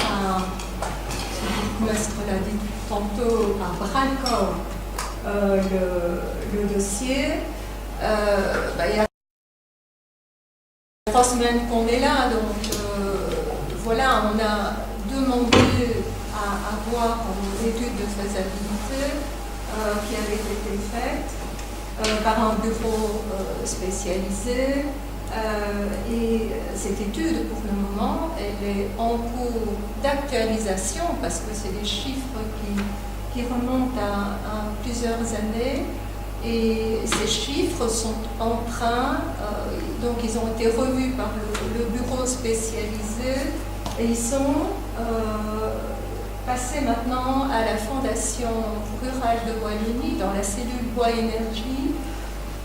[SPEAKER 5] le bourgmestre l'a dit tantôt, à bras-le-corps le dossier. Il y a 3 semaines qu'on est là, donc voilà, on a demandé à avoir l'étude de faisabilité qui avait été faite par un bureau spécialisé. Et cette étude, pour le moment, elle est en cours d'actualisation parce que c'est des chiffres qui remontent à plusieurs années. Et ces chiffres sont en train, donc ils ont été revus par le bureau spécialisé et ils sont passés maintenant à la Fondation rurale de Wallonie dans la cellule Bois Énergie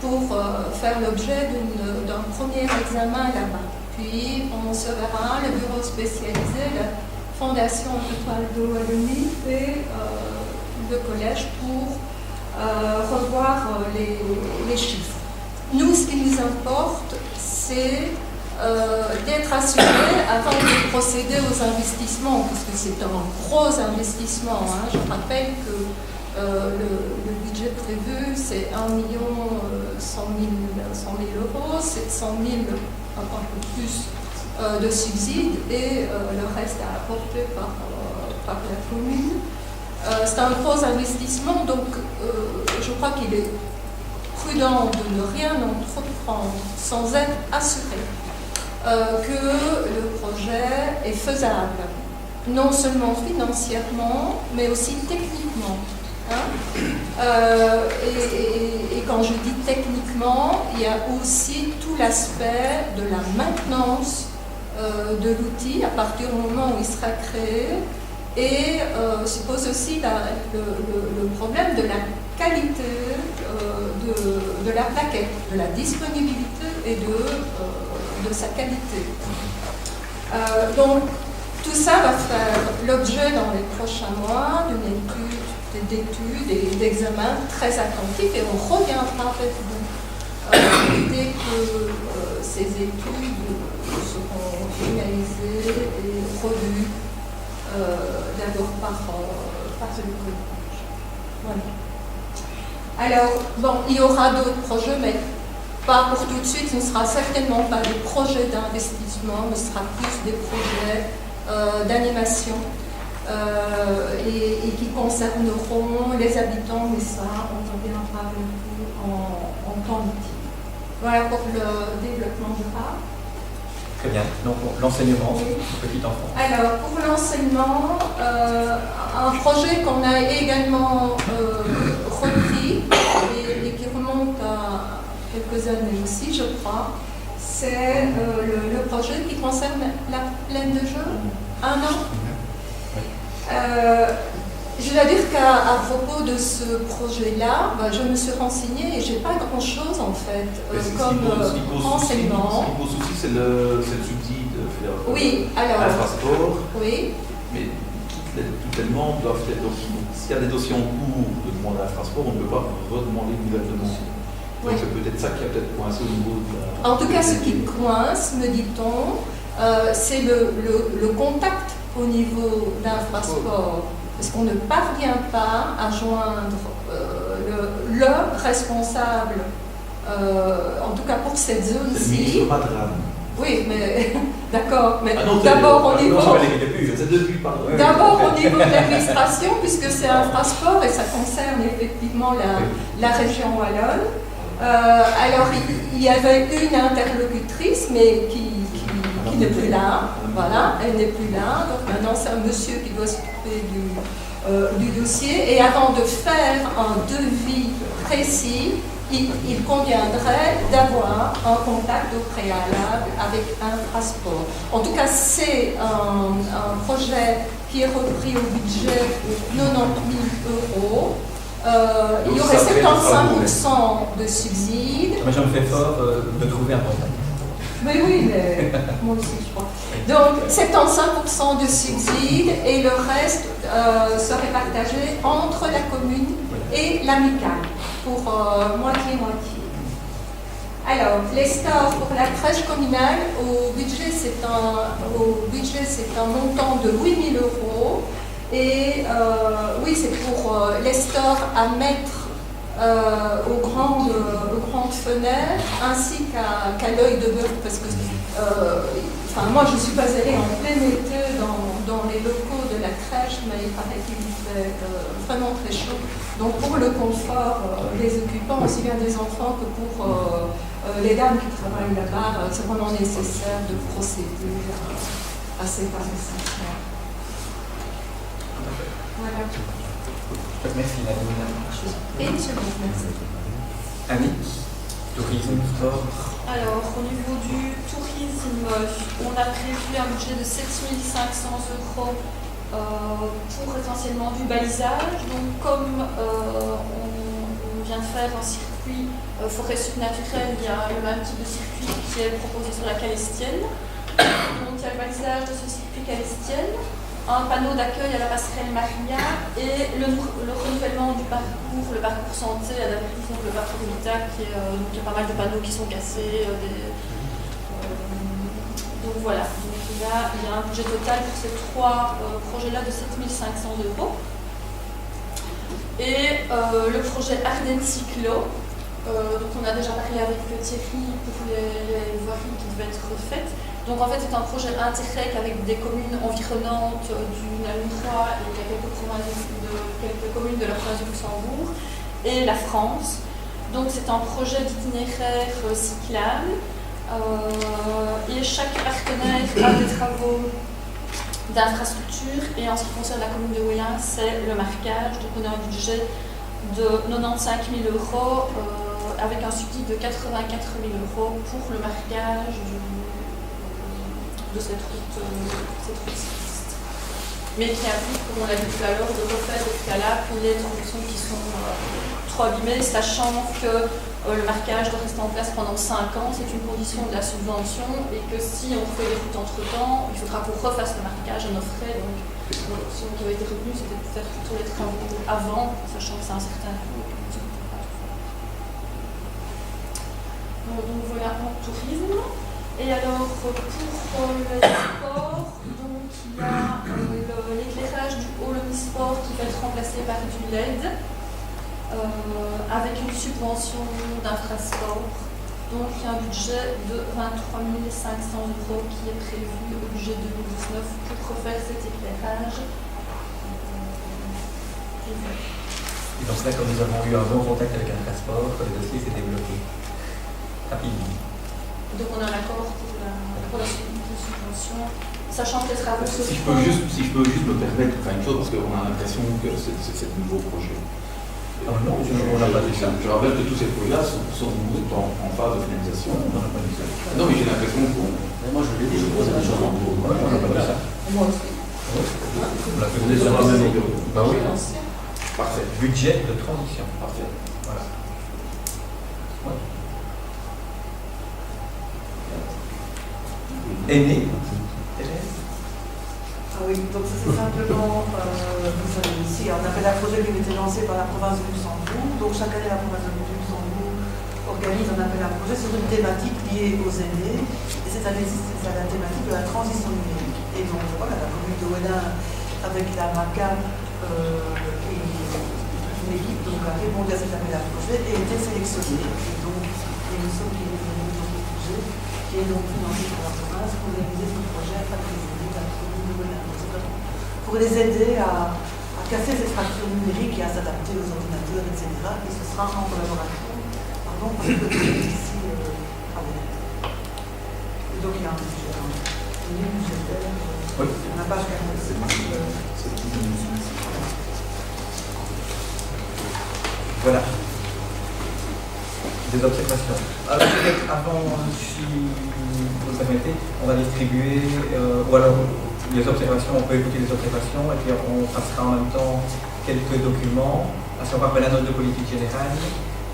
[SPEAKER 5] pour faire l'objet d'un premier examen là-bas. Puis on se verra, le bureau spécialisé, la Fondation rurale de Wallonie et le collège pour revoir les chiffres. Nous, ce qui nous importe, c'est d'être assurés avant de procéder aux investissements, parce que c'est un gros investissement. Hein. Je rappelle que le budget prévu, c'est 1 100 000 euros, 700 000, un peu plus de subsides, et le reste à apporter par la commune. C'est un gros investissement, donc je crois qu'il est prudent de ne rien entreprendre sans être assuré que le projet est faisable, non seulement financièrement, mais aussi techniquement. Hein. Et quand je dis techniquement, il y a aussi tout l'aspect de la maintenance de l'outil à partir du moment où il sera créé. Et se pose aussi le problème de la qualité de la plaquette, de la disponibilité et de sa qualité. Donc tout ça va faire l'objet dans les prochains mois d'études et d'examens très attentifs et on reviendra avec vous dès que ces études seront finalisées et revues. D'abord par le collège. Voilà. Alors, bon, il y aura d'autres projets, mais pas pour tout de suite. Ce ne sera certainement pas des projets d'investissement, mais ce sera plus des projets d'animation et qui concerneront les habitants, mais ça, on reviendra avec vous en temps utile. Voilà pour le développement durable.
[SPEAKER 1] Très bien. Donc l'enseignement,
[SPEAKER 5] oui.
[SPEAKER 1] Petit enfant.
[SPEAKER 5] Alors pour l'enseignement, un projet qu'on a également repris et qui remonte à quelques années aussi, je crois, c'est le projet qui concerne la plaine de jeu. 1 an. Je dois dire qu'à propos de ce projet-là, je me suis renseignée et je n'ai pas grand-chose en fait comme renseignement.
[SPEAKER 4] Ce qui pose souci, c'est le subside fédéral.
[SPEAKER 5] Oui, alors.
[SPEAKER 4] Infrasport.
[SPEAKER 5] Oui.
[SPEAKER 4] Mais toutes les demandes doivent être. Donc, s'il y a des dossiers en cours de demande à Infrasport, on ne peut pas redemander le gouvernement. Donc c'est peut-être ça qui a peut-être coincé au niveau de la...
[SPEAKER 11] En tout cas, ce qui coince, me dit-on, c'est le contact au niveau d'Infrasport. Parce qu'on ne parvient pas à joindre le responsable, en tout cas pour cette
[SPEAKER 4] C'est le
[SPEAKER 11] zone-ci.
[SPEAKER 4] ministre Madran.
[SPEAKER 11] Oui, mais d'accord. Mais
[SPEAKER 4] Ah non,
[SPEAKER 11] d'abord au niveau.
[SPEAKER 4] C'est depuis, pardon.
[SPEAKER 11] D'abord au niveau de l'administration, puisque c'est Infrasport et ça concerne effectivement la région wallonne. Alors il y avait une interlocutrice, mais qui n'est plus là. Voilà, elle n'est plus là. Donc maintenant c'est un monsieur qui doit s'occuper du dossier. Et avant de faire un devis précis, il conviendrait d'avoir un contact au préalable avec Infrasport. En tout cas, c'est un projet qui est repris au budget de 90 000 €. Il y aurait 75% de subsides.
[SPEAKER 1] Mais j'en fais fort de trouver un contact.
[SPEAKER 11] Mais oui, mais moi aussi, je crois. Donc, 75% de subsides et le reste serait partagé entre la commune et l'amicale pour moitié-moitié. Alors, les stores pour la crèche communale, au budget, c'est un montant de 8 000 €. Et oui, c'est pour les stores à mettre aux grandes fenêtres ainsi qu'à l'œil de bœuf, parce que moi je ne suis pas allée en plein été dans les locaux de la crèche, mais il paraît qu'il fait vraiment très chaud. Donc pour le confort des occupants, aussi bien des enfants que pour les dames qui travaillent là-bas, c'est vraiment nécessaire de procéder à séparation. Voilà.
[SPEAKER 1] Merci Nadine.
[SPEAKER 11] Et une seconde, merci.
[SPEAKER 1] Annick, tourisme, sport.
[SPEAKER 5] Alors, au niveau du tourisme, on a prévu un budget de 7 500 € pour essentiellement du balisage. Donc, comme on vient de faire un circuit forêt subnaturelle, il y a le même type de circuit qui est proposé sur la Calestienne. Donc, il y a le balisage de ce circuit Calestienne, un panneau d'accueil à la passerelle Maria et le renouvellement du parcours, le parcours santé à donc le parcours Vita, il y a pas mal de panneaux qui sont cassés. Donc voilà, donc il y a un budget total pour ces trois projets-là de 7 500 €. Et le projet Ardennes Cyclo, donc on a déjà parlé avec Thierry pour les voiries qui devaient être refaites. Donc en fait c'est un projet Interreg avec des communes environnantes du Nalunrois et il y a quelques communes de la province du Luxembourg et la France. Donc c'est un projet d'itinéraire cyclable et chaque partenaire a des travaux d'infrastructure et en ce qui concerne la commune de Ouéa, c'est le marquage. Donc on a un budget de 95 000 € avec un subside de 84 000 € pour le marquage de cette route cycliste. Mais qui implique, comme on l'a dit tout à l'heure, de refaire au préalable les tronçons qui sont trop abîmés, sachant que le marquage doit rester en place pendant 5 ans, c'est une condition de la subvention, et que si on fait les routes entre-temps, il faudra qu'on refasse le marquage à nos frais. Donc, l'option qui avait été retenue, c'était de faire tous les travaux avant, sachant que c'est un certain coût. Donc voilà, en tourisme. Et alors, pour le sport, donc il y a l'éclairage du hall omnisport qui va être remplacé par du LED avec une subvention d'Infrasport. Donc il y a un budget de 23 500 € qui est prévu au budget 2019 pour refaire cet éclairage.
[SPEAKER 1] Et donc là, comme nous avons eu un bon contact avec Infrasport, le dossier s'est débloqué rapidement.
[SPEAKER 5] Donc on a un accord pour la subvention, sachant que les travaux
[SPEAKER 4] Si je peux juste me permettre une chose, parce qu'on a l'impression que c'est un nouveau projet.
[SPEAKER 1] Non, on n'a pas dit ça.
[SPEAKER 4] Je rappelle que tous ces projets-là sont en phase de finalisation. On n'a pas dit ça. Non, mais j'ai l'impression qu'on...
[SPEAKER 9] Moi je l'ai dit, je pose la chose en gros.
[SPEAKER 1] On n'a pas dit ça.
[SPEAKER 11] Moi aussi.
[SPEAKER 1] On l'a fait
[SPEAKER 4] On est sur la même longueur.
[SPEAKER 1] Bah oui.
[SPEAKER 4] Parfait.
[SPEAKER 1] Budget de transition.
[SPEAKER 4] Parfait.
[SPEAKER 1] Voilà. Ouais. Aîné. Thérèse.
[SPEAKER 2] Ah oui, donc ça c'est simplement, vous savez ici, un appel à projet qui a été lancé par la province de Luxembourg. Donc chaque année la province de Luxembourg organise un appel à projet sur une thématique liée aux aînés. Et cette année, c'est la thématique de la transition numérique. Et donc, voilà, la commune de Ouédin, avec la MACAP et une équipe, donc, a répondu à cet appel à projet et a été sélectionnée. Et donc, il y a une somme qui est venue dans le budget, qui est donc financée par la province pour réaliser ce projet afin de les aider à la commune de Ouédin. Pour les aider à casser cette fracture numérique et à s'adapter aux ordinateurs, etc. Et ce sera en collaboration, parce que ici, à Ouédin. Et donc, il y a un budget, une ligne budgétaire, on n'a pas page 46.
[SPEAKER 1] Voilà. Des observations. Alors, peut-être avant, si vous le permettez, on va distribuer, ou alors les observations, on peut écouter les observations, et puis on passera en même temps quelques documents, à savoir la note de politique générale,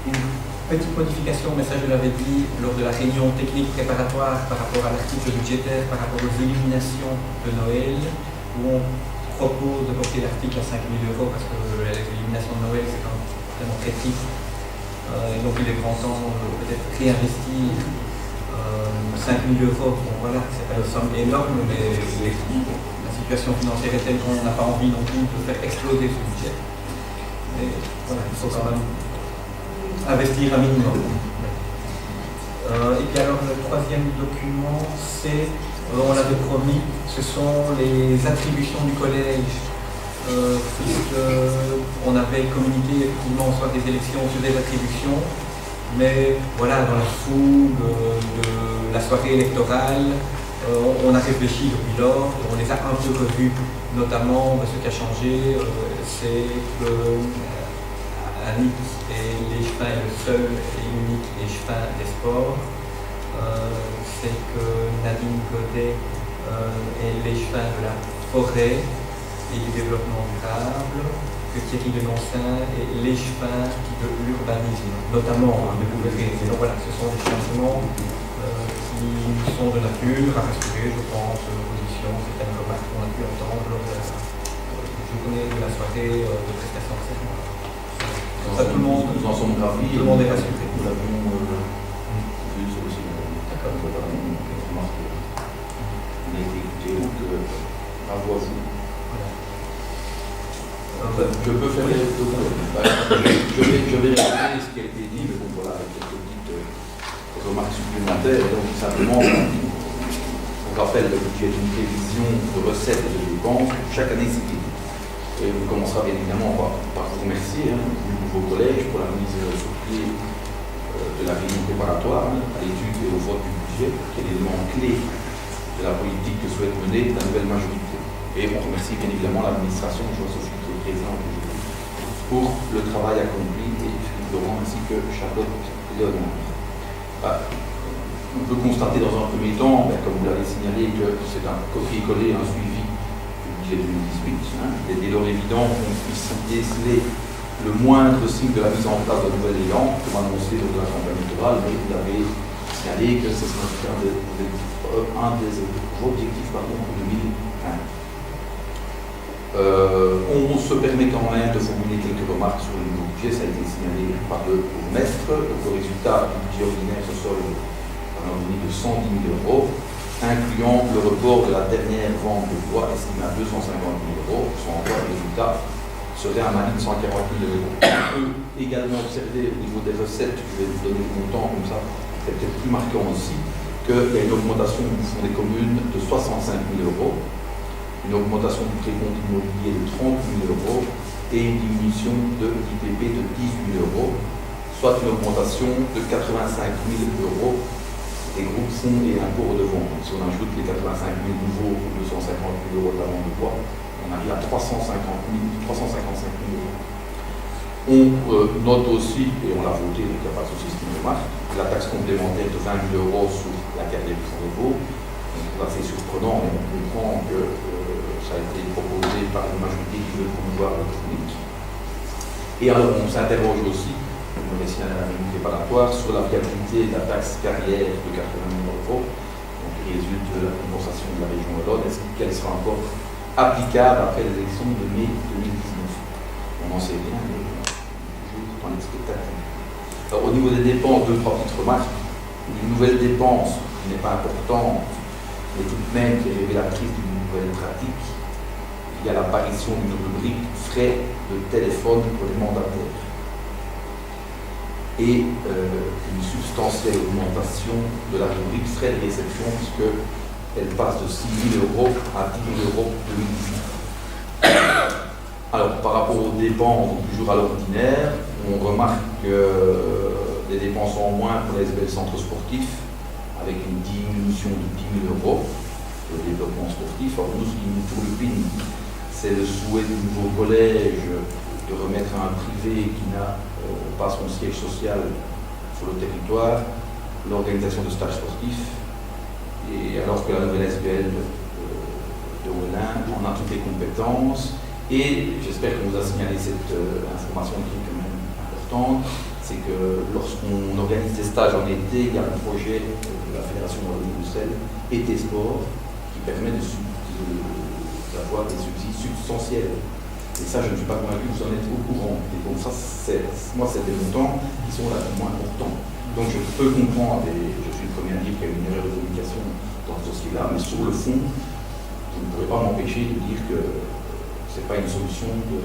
[SPEAKER 1] une petite modification, mais ça je l'avais dit lors de la réunion technique préparatoire par rapport à l'article budgétaire, par rapport aux illuminations de Noël, où on propose de porter l'article à 5 000 €, parce que les illuminations de Noël, c'est quand même vraiment très triste. Et donc il est grand temps peut-être réinvestir 5 000 €. Bon, voilà, c'est pas une somme énorme, mais la situation financière est telle qu'on n'a pas envie non plus de faire exploser ce budget. Mais voilà, il faut quand même investir un minimum. Et puis alors le troisième document, c'est, on l'avait promis, ce sont les attributions du collège. Puisqu'on avait communiqué effectivement au soir des élections sur des attributions, mais voilà, dans la foule de la soirée électorale, on a réfléchi depuis lors, on les a un peu revus, notamment ce qui a changé, c'est que Annick et l'échevin est le seul et unique échevin des sports, c'est que Nadine Godet est l'échevin de la forêt et du développement durable, que Thierry Denoncin est l'échevin de l'urbanisme, notamment de l'ouvrier. Donc voilà, ce sont des changements qui sont de nature à rassurer, je pense, l'opposition, certaines remarques qu'on a pu entendre lors de la journée de la soirée de prestation de serment. Ça, tout le monde,
[SPEAKER 4] nous en sommes ravis.
[SPEAKER 1] Tout le monde est rassuré.
[SPEAKER 4] Nous l'avions vu sur le site. D'accord. Nous avons remarqué. On a été écouté, donc bravo à vous. Je peux faire les je vais répéter ce qui a été dit, mais bon voilà, avec quelques petites remarques supplémentaires. Donc simplement, on rappelle le budget d'une prévision de recettes et de dépenses chaque année civile. Et on commencera bien évidemment par vous remercier, du nouveau collège, pour la mise sur pied de la réunion préparatoire à l'étude et au vote du budget, qui est l'élément clé de la politique que souhaite mener la nouvelle majorité. Et on remercie bien évidemment l'administration, je vois Sophie qui est présente aujourd'hui, pour le travail accompli, et Philippe Laurent ainsi que Charlotte Léonard. On peut constater dans un premier temps, comme vous l'avez signalé, que c'est un copier-coller, un suivi du budget 2018. Il est dès lors évident qu'on puisse déceler le moindre signe de la mise en place d'un nouvel élan, comme annoncé lors de la campagne électorale, mais vous avez signalé que ce serait un des objectifs pour 2020. On se permet quand même de formuler quelques remarques sur le nouveau budget, ça a été signalé par le bourgmestre. Le résultat du budget ordinaire se solde par un revenu de 110 000 €, incluant le report de la dernière vente de bois estimé à 250 000 €. Son résultat serait un manie de 140 000 €. On peut également observer au niveau des recettes, je vais vous donner le montant comme ça, c'est peut-être plus marquant aussi, qu'il y a une augmentation du fonds des communes de 65 000 €. Une augmentation du précompte immobilier de 30 000 € et une diminution de l'IPP de 18 000 €, soit une augmentation de 85 000 € des groupes fonds et impôts redevances. Si on ajoute les 85 000 nouveaux ou 250 000 € de la vente de bois, on arrive à 355 000 €. On note aussi, et on l'a voté, donc il n'y a pas de souci, c'est une remarque, la taxe complémentaire de 20 000 € sur la carrière du fonds de Vaud. C'est assez surprenant, mais on comprend que ça a été proposé par une majorité qui veut promouvoir l'électronique. Et alors on s'interroge aussi, on va essayer à la réunion préparatoire, sur la viabilité de la taxe carrière de 80 000 €, donc qui résulte de la compensation de la région Wallonne. Est-ce qu'elle sera encore applicable après les élections de mai 2019 ? On n'en sait rien, mais toujours dans l'expectative. Alors, au niveau des dépenses, 2-3 petites remarques. Une nouvelle dépense qui n'est pas importante, mais tout de même qui est révélatrice d'une nouvelle pratique. Il y a l'apparition d'une rubrique frais de téléphone pour les mandataires. Et une substantielle augmentation de la rubrique frais de réception, puisqu'elle passe de 6 000 € à 10 000 € 2019. Alors, par rapport aux dépenses, toujours à l'ordinaire, on remarque des dépenses en moins pour les SBL centres sportifs, avec une diminution de 10 000 € pour le développement sportif. Alors, nous, ce qui nous turlupine, c'est le souhait du nouveau collège de remettre à un privé qui n'a pas son siège social sur le territoire l'organisation de stages sportifs, et alors que la nouvelle SBL de Ouélin en a toutes les compétences. Et j'espère qu'on vous a signalé cette information qui est quand même importante, c'est que lorsqu'on organise des stages en été, il y a un projet de la Fédération Wallonie-Bruxelles, Été Sport, qui permet d'avoir des subsides substantiels. Et ça, je ne suis pas convaincu que vous en êtes au courant. Et donc ça, moi, c'est des montants qui sont là moins importants. Donc je peux comprendre, et je suis le premier à dire qu'il y a une erreur de communication dans ce dossier-là, mais sur le fond, je ne pourrais pas m'empêcher de dire que ce n'est pas une solution de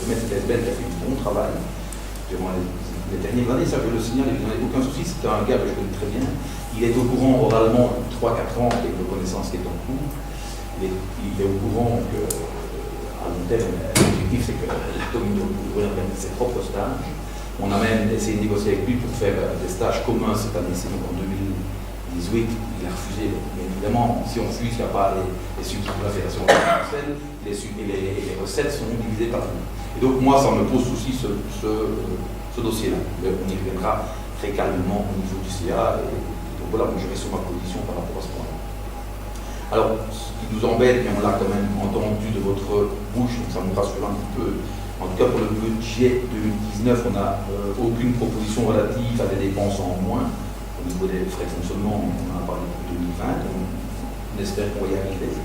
[SPEAKER 4] mettre cette SBL qui a fait du bon travail durant les dernières années. Ça, je le signale, je n'en ai aucun souci. C'est un gars que je connais très bien. Il est au courant oralement 3-4 ans avec une reconnaissance qui est en cours. Il est au courant qu'à long terme, l'objectif c'est que la commune de organise ses propres stages. On a même essayé de négocier avec lui pour faire des stages communs cette année-ci, donc en 2018. Il a refusé. Mais évidemment, si on refuse, il n'y a pas les subsides de la Fédération Bruxelles, les recettes sont divisées par deux. Et donc moi, ça me pose souci ce dossier-là. On y reviendra très calmement au niveau du CA. Et donc voilà, je reste sur ma position par rapport à ce point-là. Alors, ce qui nous embête, mais on l'a quand même entendu de votre bouche, donc ça nous rassure un petit peu. En tout cas, pour le budget 2019, on n'a aucune proposition relative à des dépenses en moins. Au niveau des frais de fonctionnement, on en a parlé pour 2020, on espère qu'on va y arriver.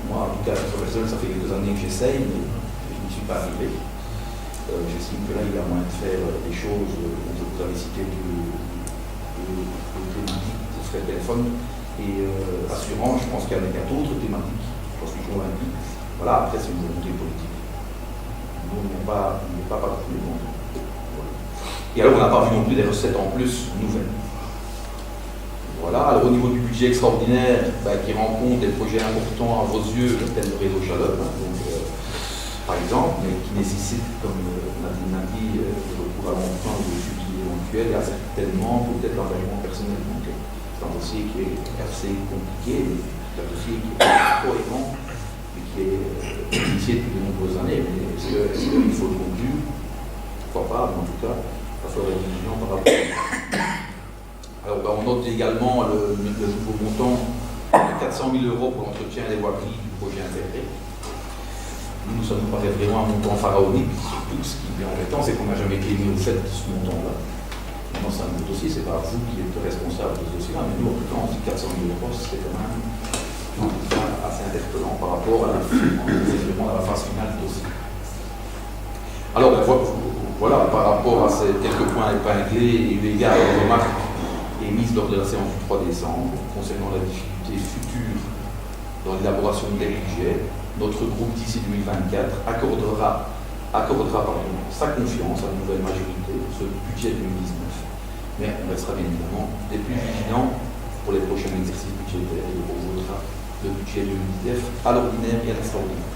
[SPEAKER 4] Moi, en tout cas, sur personnel, ça fait quelques années que j'essaye, mais je n'y suis pas arrivé. J'estime que là, il y a moyen de faire des choses. Vous avez cité le thématique de frais de téléphone. Et assurant, je pense qu'il y a d'autres thématiques, j'en suis convaincu. Voilà, après c'est une volonté politique. Nous, on n'est pas particulièrement. Et alors on n'a pas vu non plus des recettes en plus nouvelles. Voilà, alors au niveau du budget extraordinaire, qui rend compte des projets importants à vos yeux, tel le réseau Chaleur, par exemple, mais qui nécessite, comme Nadine l'a dit, le recours à l'emprunt ou de subsides éventuels, et à certainement peut-être l'engagement personnel. C'est un dossier qui est assez compliqué, mais c'est un dossier qui est cohérent et qui est initié depuis de nombreuses années. Mais est-ce qu'il faut le conclure? Pourquoi pas, mais en tout cas, il va falloir être vigilant par rapport à ça. Alors, on note également le nouveau montant de 400 000 € pour l'entretien des voiries du projet intégré. Nous, ça nous paraît vraiment un montant pharaonique, surtout ce qui est embêtant, c'est qu'on n'a jamais été mis au fait de ce montant-là. Maintenant, c'est un autre dossier, c'est pas vous qui êtes responsable de ce dossier-là, mais nous, en tout cas, on dit 400 000 €, c'est quand même assez interpellant par rapport à la phase finale du dossier. Alors, voilà, par rapport à ces quelques points épinglés et eu égard aux remarques émises lors de la séance du 3 décembre concernant la difficulté future dans l'élaboration des budgets, notre groupe d'ici 2024 accordera sa confiance à la nouvelle majorité pour ce budget 2019. Mais on restera bien évidemment des plus vigilants pour les prochains exercices budgétaires et on votera le budget 2019 à l'ordinaire et à l'extraordinaire.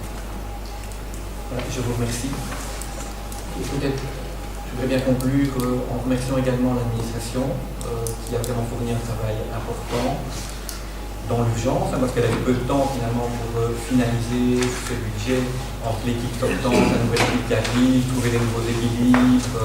[SPEAKER 1] Voilà, je vous remercie. Et peut-être, je voudrais bien conclure en remerciant également l'administration qui a vraiment fourni un travail important dans l'urgence, parce qu'elle a eu peu de temps finalement pour finaliser ce budget entre l'équipe sortante, la nouvelle équipe qui arrive, trouver des nouveaux équilibres,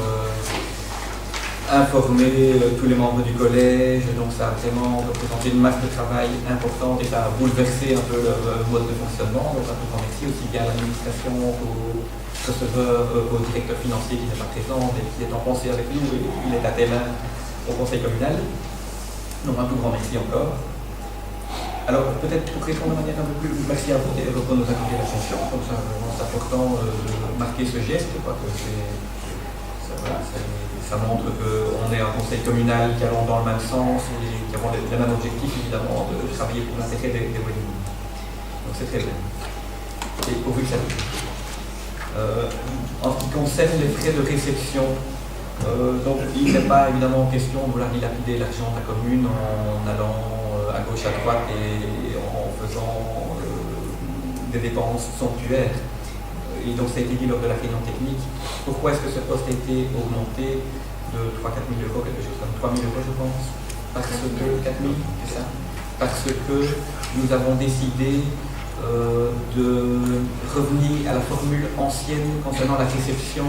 [SPEAKER 1] informer tous les membres du collège. Donc ça a vraiment représenté une masse de travail importante et ça a bouleversé un peu leur mode de fonctionnement. Donc un tout grand merci aussi bien à l'administration qu'au receveur, au directeur financier qui n'est pas présent mais qui est en conseil avec nous et il est à Témin au conseil communal. Donc un tout grand merci encore. Alors, peut-être pour répondre de manière un peu plus... Merci à vous de nous accorder l'attention. Comme ça, vraiment, c'est important de marquer ce geste. Quoi, que ça montre qu'on est un conseil communal qui allons dans le même sens et qui avons le même objectif, évidemment, de travailler pour l'intérêt des Wallonis. Donc, c'est très bien. Et pourvu que ça dure. En ce qui concerne les frais de réception, donc il n'est pas évidemment question de vouloir dilapider l'argent de la commune en allant à gauche, à droite et en faisant des dépenses somptuaires. Et donc ça a été dit lors de la réunion technique. Pourquoi est-ce que ce poste a été augmenté de 3-4 000 euros, quelque chose comme 3 000 euros je pense? Parce que 4 000, c'est ça? Parce que nous avons décidé de revenir à la formule ancienne concernant la réception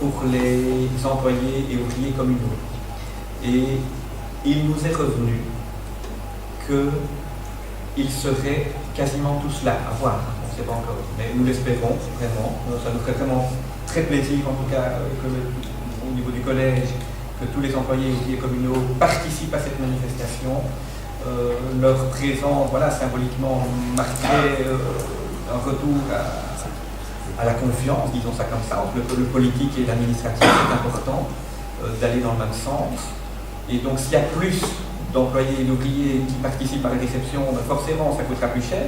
[SPEAKER 1] pour les employés et ouvriers communaux. Et il nous est revenu qu'ils seraient quasiment tous là, à voir, on ne sait pas encore, mais nous l'espérons vraiment. Ça nous ferait vraiment très plaisir, en tout cas, au niveau du collège, que tous les employés et ouvriers communaux participent à cette manifestation. Leur présence, voilà, symboliquement marquerait un retour à la confiance, disons ça comme ça, entre le politique et l'administratif. C'est important d'aller dans le même sens. Et donc s'il y a plus d'employés et d'ouvriers qui participent à la réception, ben forcément ça coûtera plus cher,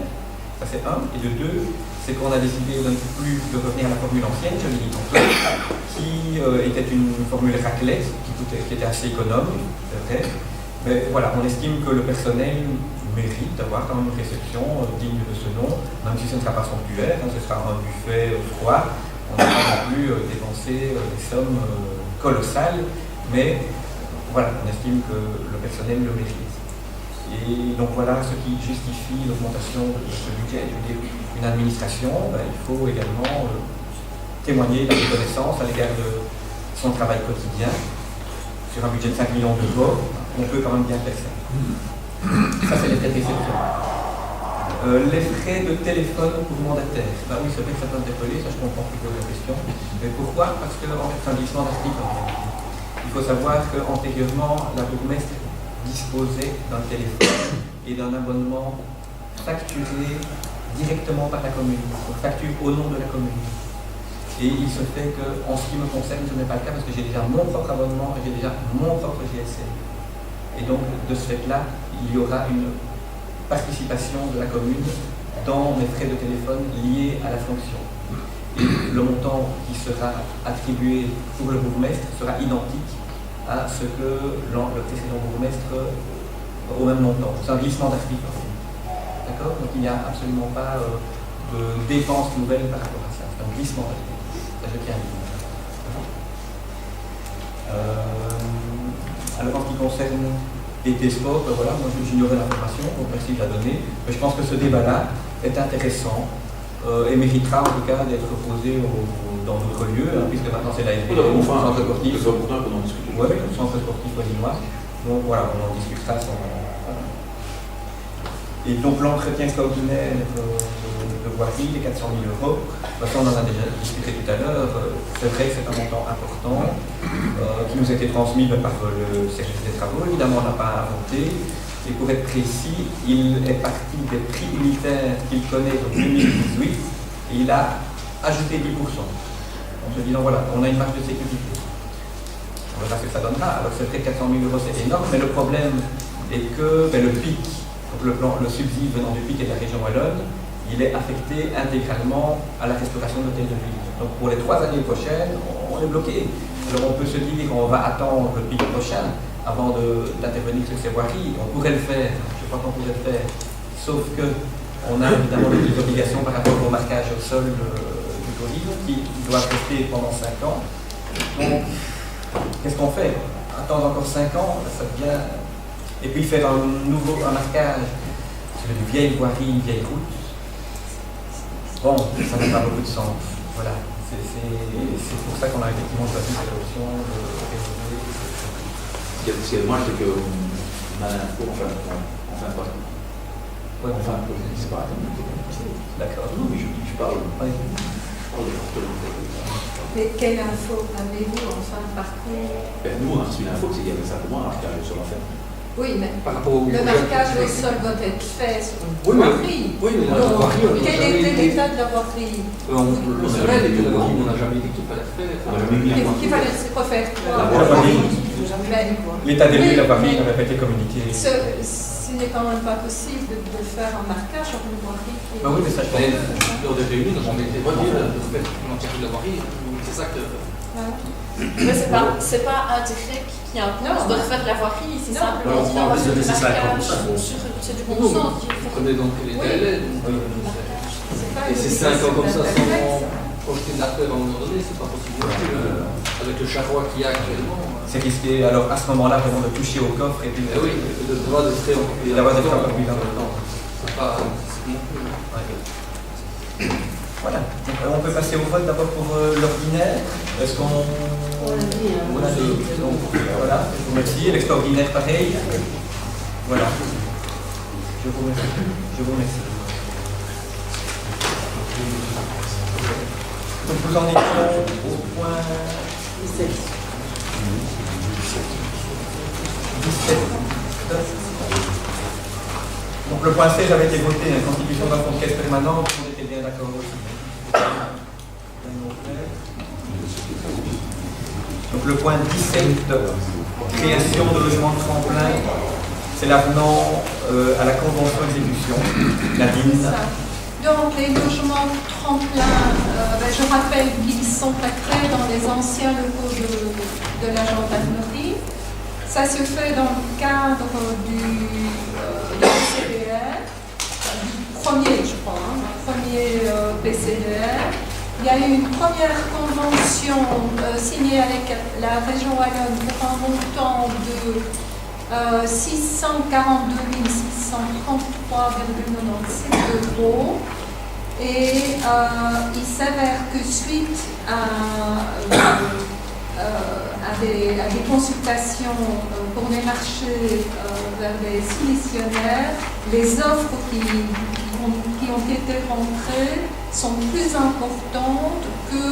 [SPEAKER 1] ça c'est un. Et de deux, c'est qu'on a décidé de ne plus de revenir à la formule ancienne, je l'ai dit tantôt, qui était une formule raclette, qui était assez économe, c'est vrai. Mais voilà, on estime que le personnel mérite d'avoir quand même une réception digne de ce nom, même si ce ne sera pas somptuaire, ce sera un buffet froid, on n'a pas non plus dépensé des sommes colossales, mais voilà, on estime que le personnel le mérite. Et donc voilà ce qui justifie l'augmentation de ce budget. Je veux dire, une administration, ben, il faut également témoigner de la reconnaissance à l'égard de son travail quotidien. Sur un budget de 5 millions d'euros, on peut quand même bien faire ça. Ça, c'est les frais de réception. Les frais de téléphone pour mandataire. Ben oui, c'est vrai que ça peut interpeller, ça je comprends plutôt la question. Mais pourquoi? Parce que en fait, c'est un glissement d'article. Il faut savoir qu'antérieurement, la bourgmestre disposait d'un téléphone et d'un abonnement facturé directement par la commune, donc facture au nom de la commune. Et il se fait qu'en ce qui me concerne, ce n'est pas le cas parce que j'ai déjà mon propre abonnement et j'ai déjà mon propre GSM. Et donc, de ce fait-là, il y aura une participation de la commune dans les frais de téléphone liés à la fonction. Et le montant qui sera attribué pour le bourgmestre sera identique à ce que le précédent bourgmestre au même montant. C'est un glissement d'article. D'accord? Donc il n'y a absolument pas de dépenses nouvelles par rapport à ça. C'est un glissement d'article. Ça, je tiens à dire. Alors en ce qui concerne été sport, voilà, moi j'ignorais l'information, donc merci de la donner. Mais je pense que ce débat-là est intéressant et méritera en tout cas d'être posé dans d'autres lieux, hein, puisque maintenant c'est l'AFB, le centre sportif.
[SPEAKER 4] C'est important qu'on en discute.
[SPEAKER 1] Oui, le centre sportif wallonois. Donc voilà, on en discutera sans. Et donc l'entretien extraordinaire de voirie, les 400 000 euros, parce qu'on en a déjà discuté tout à l'heure, c'est vrai que c'est un montant important qui nous a été transmis par le service des travaux, évidemment on n'a pas inventé, et pour être précis, il est parti des prix unitaires qu'il connaît en 2018, et il a ajouté 10%. En se disant voilà, on a une marge de sécurité. On verra ce que ça donnera. Alors c'est vrai que 400 000 euros c'est énorme, mais le problème est que le PIC, donc le subside venant du PIC et de la région wallonne, il est affecté intégralement à la restauration de l'hôtel de ville. Donc pour les 3 années prochaines, on est bloqué. Alors on peut se dire qu'on va attendre le PIC prochain avant d'intervenir sur ces voiries. On pourrait le faire, je crois qu'on pourrait le faire, sauf qu'on a évidemment des obligations par rapport au marquage au sol du tourisme qui doivent rester pendant 5 ans. Donc qu'est-ce qu'on fait? Attendre encore 5 ans, ça devient... Et puis faire un marquage sur une vieille voirie, une vieille route, bon, ça n'a pas beaucoup de sens. Voilà, c'est pour ça qu'on a effectivement choisi cette option de rénover.
[SPEAKER 4] Ce qui est dommage, c'est qu'on a l'info, enfin pas.
[SPEAKER 1] Oui, enfin,
[SPEAKER 4] c'est pas.
[SPEAKER 1] D'accord.
[SPEAKER 4] Non, mais je parle.
[SPEAKER 1] Oui.
[SPEAKER 11] Mais quelle info avez-vous en fin de parcours?
[SPEAKER 4] Nous, on a reçu l'info qu'il y avait simplement un marquage sur la ferme.
[SPEAKER 11] Oui, mais
[SPEAKER 10] par rapport au
[SPEAKER 11] le marquage au sol doit être fait sur une voirie.
[SPEAKER 10] Oui, mais la
[SPEAKER 11] Donc,
[SPEAKER 10] voirie, on n'a
[SPEAKER 11] quel
[SPEAKER 10] jamais
[SPEAKER 11] était
[SPEAKER 10] dit.
[SPEAKER 11] l'état de la voirie?
[SPEAKER 10] Le savait que la voirie, on n'a jamais dit qu'il fallait refaire.
[SPEAKER 4] On n'a jamais mis un
[SPEAKER 11] Qu'il fallait se refaire quoi?
[SPEAKER 1] La voirie.
[SPEAKER 2] Jamais dit quoi.
[SPEAKER 1] L'état des lieux, la voirie
[SPEAKER 11] Mais-
[SPEAKER 1] n'avait pas été communiqué.
[SPEAKER 11] Ce n'est quand même pas possible de faire un marquage sur une voirie qui est...
[SPEAKER 1] Bah oui, mais ça, je pense.
[SPEAKER 10] Mais lors des réunions, on n'a jamais été dit de refaire l'entièreté de la voirie. C'est ça que.
[SPEAKER 11] Voilà.
[SPEAKER 5] Mais c'est pas un décret qui impose de refaire la voirie, c'est
[SPEAKER 11] Non.
[SPEAKER 5] simplement
[SPEAKER 9] Non,
[SPEAKER 5] dit on va faire du
[SPEAKER 9] c'est ça,
[SPEAKER 5] marquage.
[SPEAKER 9] comme ça.
[SPEAKER 5] C'est du bon
[SPEAKER 10] Non,
[SPEAKER 5] sens.
[SPEAKER 10] vous prenez donc les
[SPEAKER 11] Oui.
[SPEAKER 10] délais.
[SPEAKER 11] C'est pas
[SPEAKER 10] Et
[SPEAKER 11] une
[SPEAKER 10] c'est 5 ans comme ça
[SPEAKER 11] obligation
[SPEAKER 10] sans
[SPEAKER 11] d'intérêt,
[SPEAKER 10] projeter de l'artère à un moment donné, c'est pas possible. non plus, avec le charroi qu'il y a actuellement.
[SPEAKER 1] C'est risqué, alors à ce moment-là, vraiment de toucher au coffre et puis.
[SPEAKER 10] Eh oui, le droit de frais encore plus
[SPEAKER 1] D'avoir des frais
[SPEAKER 10] important.
[SPEAKER 1] encore plus importants.
[SPEAKER 10] C'est pas non plus.
[SPEAKER 1] Voilà. Donc, on peut passer au vote d'abord pour l'ordinaire. Est-ce qu'on.
[SPEAKER 6] On l'a dit, hein.
[SPEAKER 1] On l'a dit. Donc, voilà. Je vous remercie. L'extraordinaire, pareil. Voilà. Je vous remercie. Je vous remercie. Donc, nous en étions au point
[SPEAKER 6] 17.
[SPEAKER 1] 17. Donc, le point 16 avait été voté, la constitution d'un fonds de caisse permanent, on était bien d'accord aussi. Donc le point 17, création de logements de tremplin, c'est l'avenant à la convention d'exécution. Nadine.
[SPEAKER 11] ça. Donc les logements tremplins, je rappelle qu'ils sont créés dans les anciens locaux de la gendarmerie. Ça se fait dans le cadre du PCDR, du premier, je crois, le premier PCDR. Il y a eu une première convention signée avec la région Wallonne pour un montant de 642 633,97 €. Et il s'avère que suite à des consultations pour les marchés vers des soumissionnaires, les offres qui ont été rentrées sont plus importantes que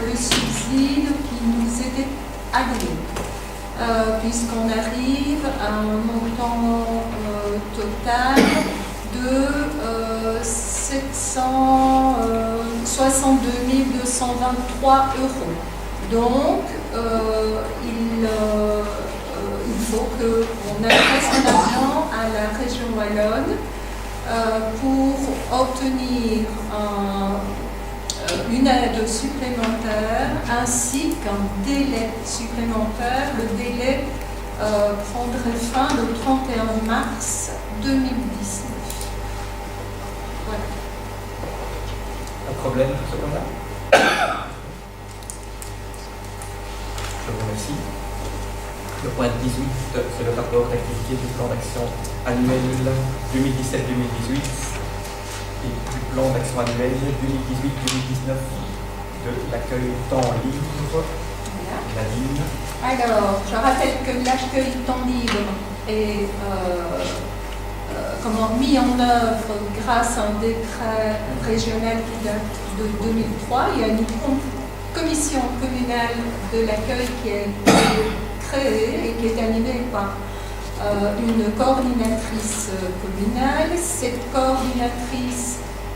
[SPEAKER 11] le subside qui nous était alloué, puisqu'on arrive à un montant total de 762 223 €. Donc, il faut qu'on adresse un argent à la région Wallonne pour obtenir une aide supplémentaire ainsi qu'un délai supplémentaire. Le délai prendrait fin le 31 mars 2019. Voilà.
[SPEAKER 1] Un problème sur ce point-là? Je vous remercie. Le point 18, c'est le rapport d'activité du plan d'action annuel 2017-2018 et du plan d'action annuel 2018-2019 de l'accueil temps libre. Nadine.
[SPEAKER 11] Alors, je rappelle que l'accueil temps libre est mis en œuvre grâce à un décret régional qui date de 2003. Il y a une commission communale de l'accueil qui a été créée et qui est animée par une coordinatrice communale. Cette coordinatrice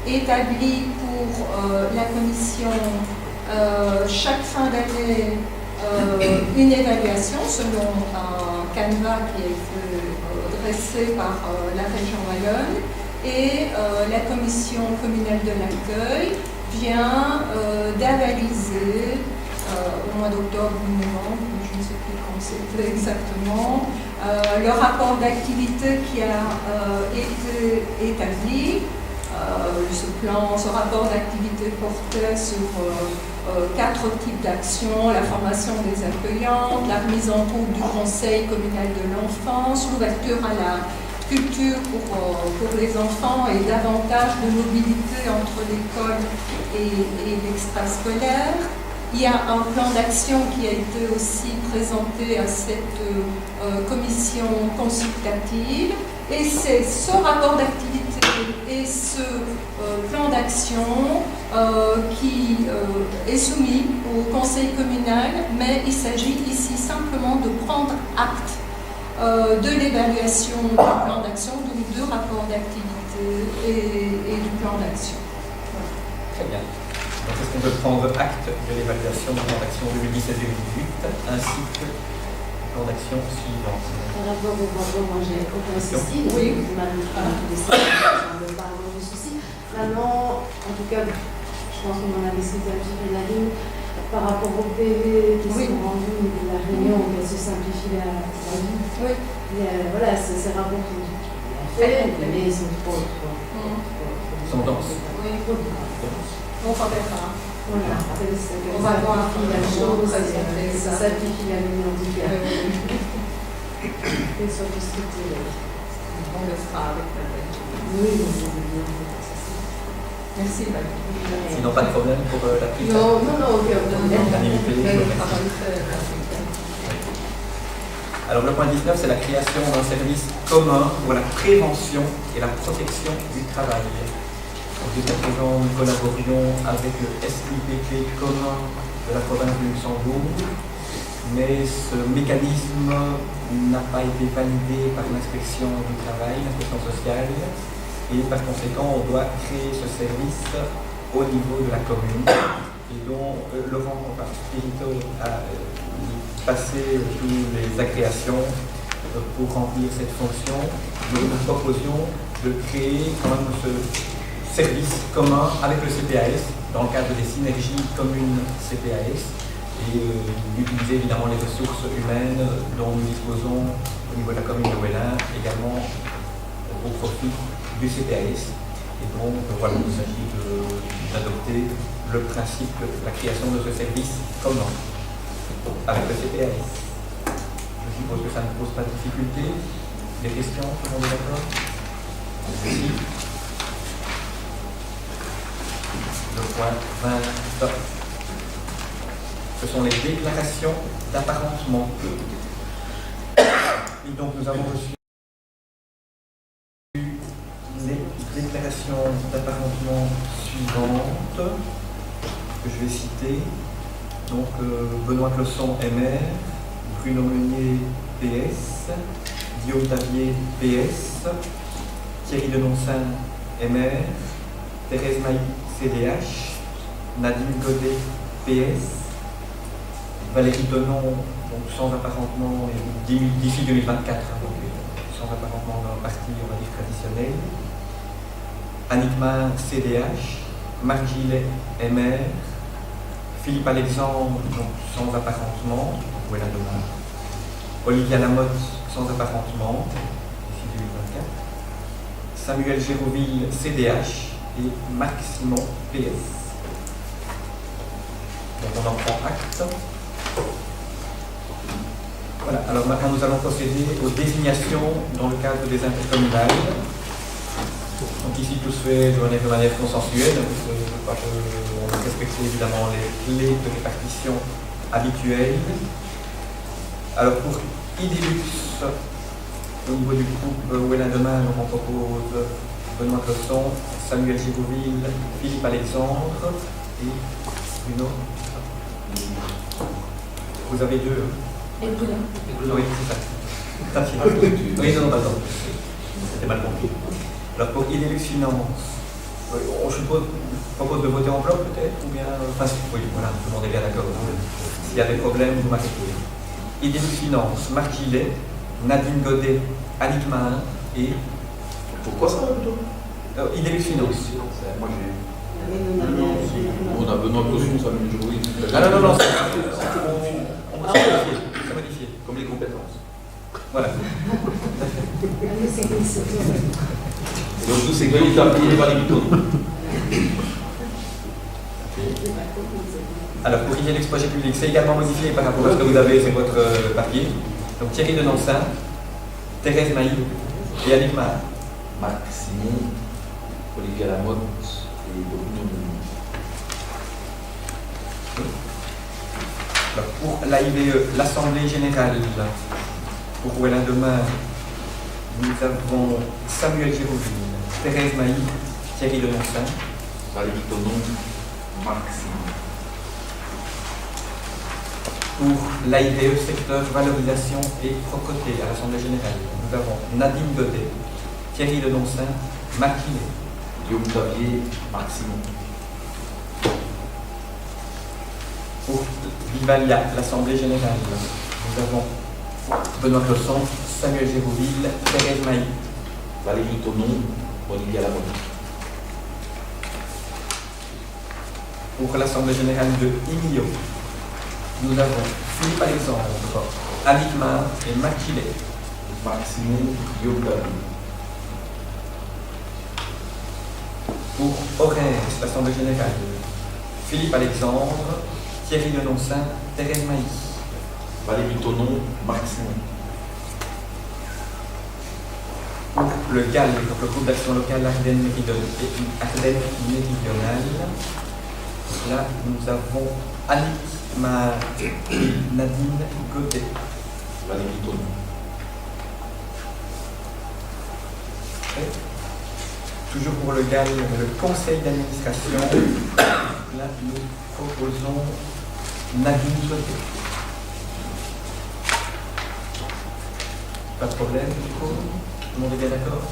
[SPEAKER 11] établit pour la commission chaque fin d'année une évaluation selon un canevas qui a été dressé par la région Wallonne, et la commission communale de l'accueil vient d'avaliser au mois d'octobre ou novembre, je ne sais plus quand c'était exactement, le rapport d'activité qui a été établi. Ce rapport d'activité portait sur 4 types d'actions: la formation des accueillantes, la remise en route du conseil communal de l'enfance, l'ouverture à la culture pour les enfants et davantage de mobilité entre l'école et l'extrascolaire. Il y a un plan d'action qui a été aussi présenté à cette commission consultative, et c'est ce rapport d'activité et ce plan d'action qui est soumis au conseil communal, mais il s'agit ici simplement de prendre acte de l'évaluation du plan d'action, donc 2 rapports d'activité et du plan d'action.
[SPEAKER 1] Très bien. Donc, est-ce qu'on peut prendre acte de l'évaluation du plan d'action 2017-2018 ainsi que du plan d'action suivant?
[SPEAKER 6] Par rapport au rapport, moi j'ai aucun souci.
[SPEAKER 11] Oui.
[SPEAKER 6] Vous m'avez semble pas avoir de souci. Maintenant, en tout cas, je pense qu'on en a discuté un petit peu la ligne. Par rapport au PV qui sont rendus au niveau de la réunion, on se simplifie la vie.
[SPEAKER 11] Oui.
[SPEAKER 6] Voilà, ces rapports sont bien faits, mais ils sont trop
[SPEAKER 1] denses.
[SPEAKER 11] Oui. On reverra.
[SPEAKER 6] Voilà,
[SPEAKER 11] On va voir
[SPEAKER 6] la chose,
[SPEAKER 11] ça
[SPEAKER 6] simplifie la vie en tout cas. Et soit plus structuré.
[SPEAKER 11] On le fera avec la
[SPEAKER 6] Oui, c'est bien.
[SPEAKER 11] Merci Valérie.
[SPEAKER 1] Sinon, pas de problème pour la prise.
[SPEAKER 6] Non, aucun problème.
[SPEAKER 1] Alors le point 19, c'est la création d'un service commun pour la prévention et la protection du travail. Jusqu'à présent, nous collaborions avec le SIPP commun de la province de Luxembourg, mais ce mécanisme n'a pas été validé par l'inspection du travail, l'inspection sociale, et par conséquent, on doit créer ce service au niveau de la commune. Et donc, Laurent Spirito a passé toutes les agréations pour remplir cette fonction. Nous proposions de créer quand même ce service commun avec le CPAS dans le cadre des synergies communes CPAS et d'utiliser évidemment les ressources humaines dont nous disposons au niveau de la commune de Ouélin, également au profit du CPAS. Et donc, voilà, il s'agit d'adopter le principe de la création de ce service commun avec le CPAS. Je suppose que ça ne pose pas de difficulté. Des questions, tout le monde est d'accord? Merci. Le point 20. Ce sont les déclarations d'apparentement. Et donc, nous avons reçu les déclarations d'apparentement suivantes que je vais citer. Donc Benoît Closson, MR, Bruno Meunier, PS, Guillaume Tavier, PS, Thierry Denoncin, MR, Thérèse Mailly, CDH, Nadine Godet, PS, Valérie Tonon, donc sans apparentement, d'ici 2024, donc sans apparentement d'un parti, on va dire, traditionnel. Annick Main, CDH, Marc Gillet, MR, Philippe Alexandre, donc sans apparentement, où est la demande. Olivia Lamotte, sans apparentement, d'ici 2024. Samuel Géroville, CDH, et Marc Simon, PS. Donc on en prend acte. Voilà, alors maintenant nous allons procéder aux désignations dans le cadre des intercommunales. Donc ici tout se fait de manière consensuelle, on respecte évidemment les clés de répartition habituelles. Alors pour Idelux, au niveau du groupe Ouélin Demain, on propose Benoît Closson, Samuel Gigouville, Philippe Alexandre et Bruno. Vous avez deux.
[SPEAKER 8] Et Bruno.
[SPEAKER 1] Oui, c'est ça. Oui, non, pardon. C'était mal compris. Alors pour Idelux Finance, je propose de voter en bloc peut-être, ou bien... Enfin, oui, voilà, tout le monde est bien d'accord. S'il y a des problèmes, vous m'arrêtez. Idelux Finance, Marc Gillet, Nadine Godet, Annick Mahin et...
[SPEAKER 4] Pourquoi ça plutôt
[SPEAKER 1] Idelux Finance.
[SPEAKER 4] Moi j'ai...
[SPEAKER 6] On
[SPEAKER 4] a Benoît Closson, ça me dit oui.
[SPEAKER 1] Ah non, on va modifier.
[SPEAKER 4] Comme les compétences.
[SPEAKER 1] Voilà.
[SPEAKER 4] Donc nous c'est Guillaume Tavier et Valérie Tonon.
[SPEAKER 1] Alors pour Idelux Projet Public, c'est également modifié par rapport à ce que vous avez sur votre papier. Donc Thierry Denoncin, Thérèse Mailly et Annick Mahin.
[SPEAKER 4] Marc Simon, Olivia Lamotte et Bruno Meunier.
[SPEAKER 1] Alors pour l'AIVE, l'Assemblée Générale, pour Ouélin Demain, nous avons Samuel Girouville, Thérèse Mailly, Thierry Denoncin,
[SPEAKER 4] Valérie Tonon, Marc Simon.
[SPEAKER 1] Pour l'AIDE, secteur valorisation et propreté à l'Assemblée générale, nous avons Nadine Godet, Thierry Lenoncin, Marc Gillet.
[SPEAKER 4] Guillaume Tavier, Marc Simon.
[SPEAKER 1] Pour Vivalia, l'Assemblée générale, nous avons Benoît Closson, Samuel Gérouville, Thérèse Mailly.
[SPEAKER 4] Valérie Tonon, Olivia Lamotte.
[SPEAKER 1] Pour l'Assemblée générale de Imio, nous avons Philippe Alexandre, Annick Mar et Marc Gillet.
[SPEAKER 4] Marc Simon, Guillaume Tavier.
[SPEAKER 1] Pour Orens, l'Assemblée générale, Philippe Alexandre, Thierry Lenoncin, Thérèse Mailly.
[SPEAKER 4] Valérie Tonon, Marc Simon.
[SPEAKER 1] Pour le GAL, donc le groupe d'action locale Ardennes Méridionale, là nous avons Annick Mar et Nadine Godet.
[SPEAKER 4] Valérie Tonon.
[SPEAKER 1] Toujours pour le GAL, le conseil d'administration, là nous proposons Nadine Godet. Pas de problème, du coup. Tout le monde est bien d'accord?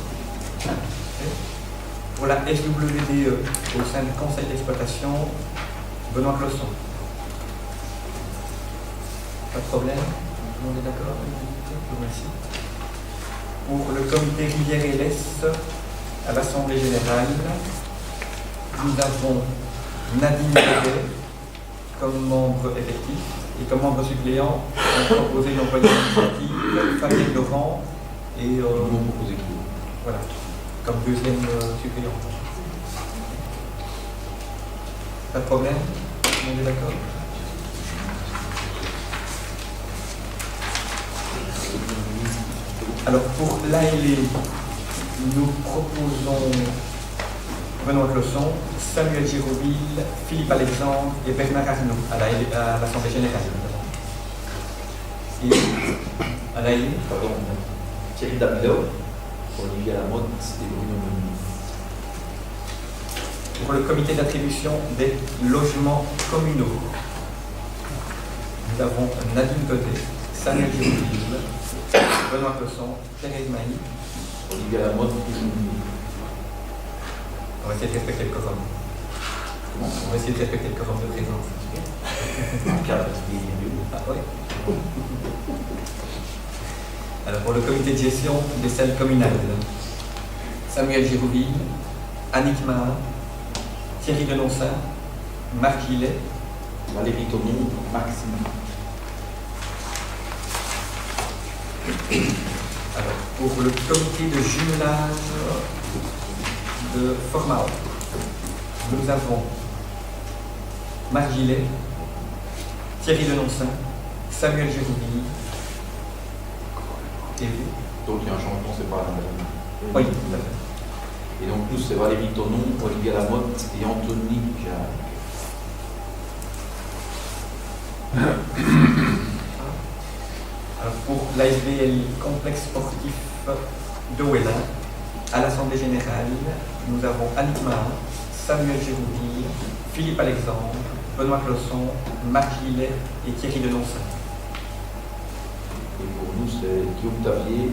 [SPEAKER 1] Pour la SWDE, au sein du conseil d'exploitation, Benoît Closson. Pas de problème? Tout le monde est d'accord? Merci. Pour le comité Rivière et l'Est, à l'Assemblée générale, nous avons Nadine Godet comme membre effectif et comme membre suppléant, on a proposé l'employé d'initiative, Fabienne Laurent et voilà, comme deuxième suppléant. Pas de problème? Tout le monde est d'accord? Alors pour l'ALE, nous proposons Benoît Closson, Samuel Giroville, Philippe Alexandre et Bernard Arnault à l'Assemblée générale. Et à l'ALE,
[SPEAKER 4] Pardon, Thierry Damilov, Olivia Lamotte et Bruno Meunier.
[SPEAKER 1] Pour le comité d'attribution des logements communaux, nous avons Nadine Godet, Samuel Giroville, Benoît Closson, Thérèse Mailly.
[SPEAKER 4] Olivia Lamotte, Bruno Meunier.
[SPEAKER 1] On va essayer de respecter le quorum. On va essayer de respecter le quorum de présence. Ah, oui. Alors pour le comité de gestion des salles communales, Samuel Girouville, Annick Mar, Thierry Lenoncin, Marc Gillet,
[SPEAKER 4] Valérie Tonon, Marc Simon.
[SPEAKER 1] Alors pour le comité de jumelage de Formao, nous avons Marc Gillet, Thierry Lenoncin, Samuel Girouville et vous.
[SPEAKER 4] Donc il y a un changement, c'est pas la même.
[SPEAKER 1] Oui, tout à fait.
[SPEAKER 4] Et donc nous, c'est Valérie Tonon, Olivia Lamotte et Anthony Piac.
[SPEAKER 1] Alors pour l'ASBL complexe sportif de Ouélin, à l'Assemblée générale, nous avons Annick Mar, Samuel Girouville, Philippe Alexandre, Benoît Closson, Marc Gillet et Thierry Lenoncin.
[SPEAKER 4] Et pour nous, c'est Guillaume Tavier,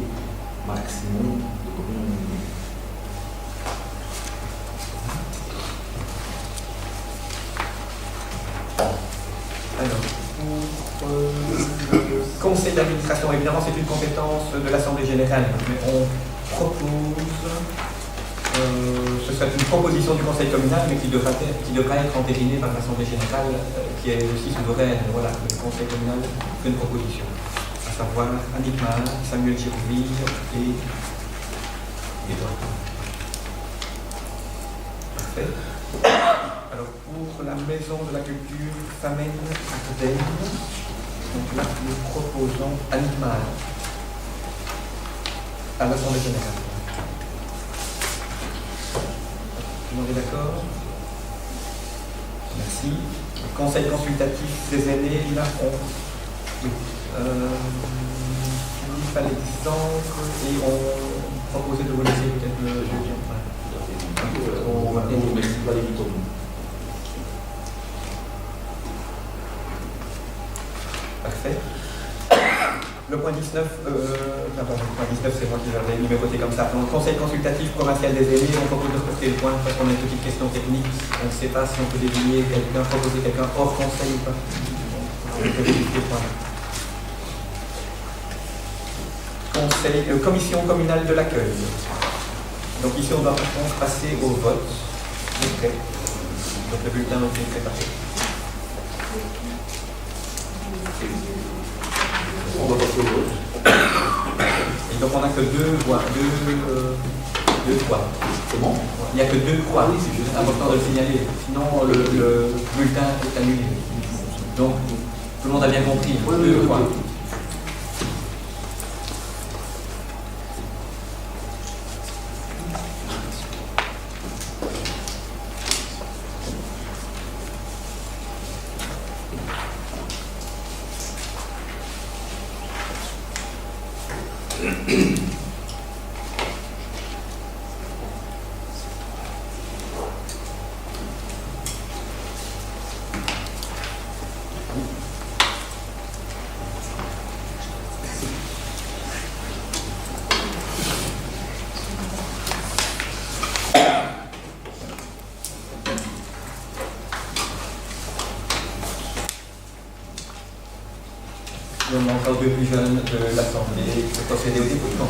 [SPEAKER 4] Marc Simon de Bruno Meunier.
[SPEAKER 1] Alors, pour le conseil d'administration, évidemment, c'est une compétence de l'Assemblée générale, mais on propose, ce serait une proposition du conseil communal, mais qui devra être entérinée par l'Assemblée générale, qui est aussi souveraine. Voilà, le conseil communal fait une proposition, à savoir Annick Mar, Samuel Girouville et d'autres. Parfait. Alors pour la maison de la culture Famenne Ardennes, donc là nous proposons Annick Mar à l'Assemblée générale. Tout le monde est d'accord? Merci. Le conseil consultatif des aînés, là on Philippe Alexandre et on proposait de vous laisser peut-être le jeudi.
[SPEAKER 4] On remercie Valérie Tonon.
[SPEAKER 1] le point 19, le point 19 c'est moi qui l'avais numéroté comme ça. Donc, Conseil consultatif provincial des aînés, on propose de reporter le point parce qu'on a une petite question technique. On ne sait pas si on peut désigner quelqu'un, proposer quelqu'un hors conseil ou pas. On peut vérifier le point. Commission communale de l'accueil. Donc ici on va par contre passer au vote. Donc le bulletin a été préparé.
[SPEAKER 4] On va passer au vote.
[SPEAKER 1] Et donc on n'a que deux voix.
[SPEAKER 4] Comment?
[SPEAKER 1] Il n'y a que 2 voix.
[SPEAKER 4] Oui, c'est juste
[SPEAKER 1] important de le signaler. Sinon le bulletin est annulé. Donc tout le monde a bien compris. 2 voix. Il y en a encore 2 plus jeunes de l'Assemblée qui ont procédé au dépouillement.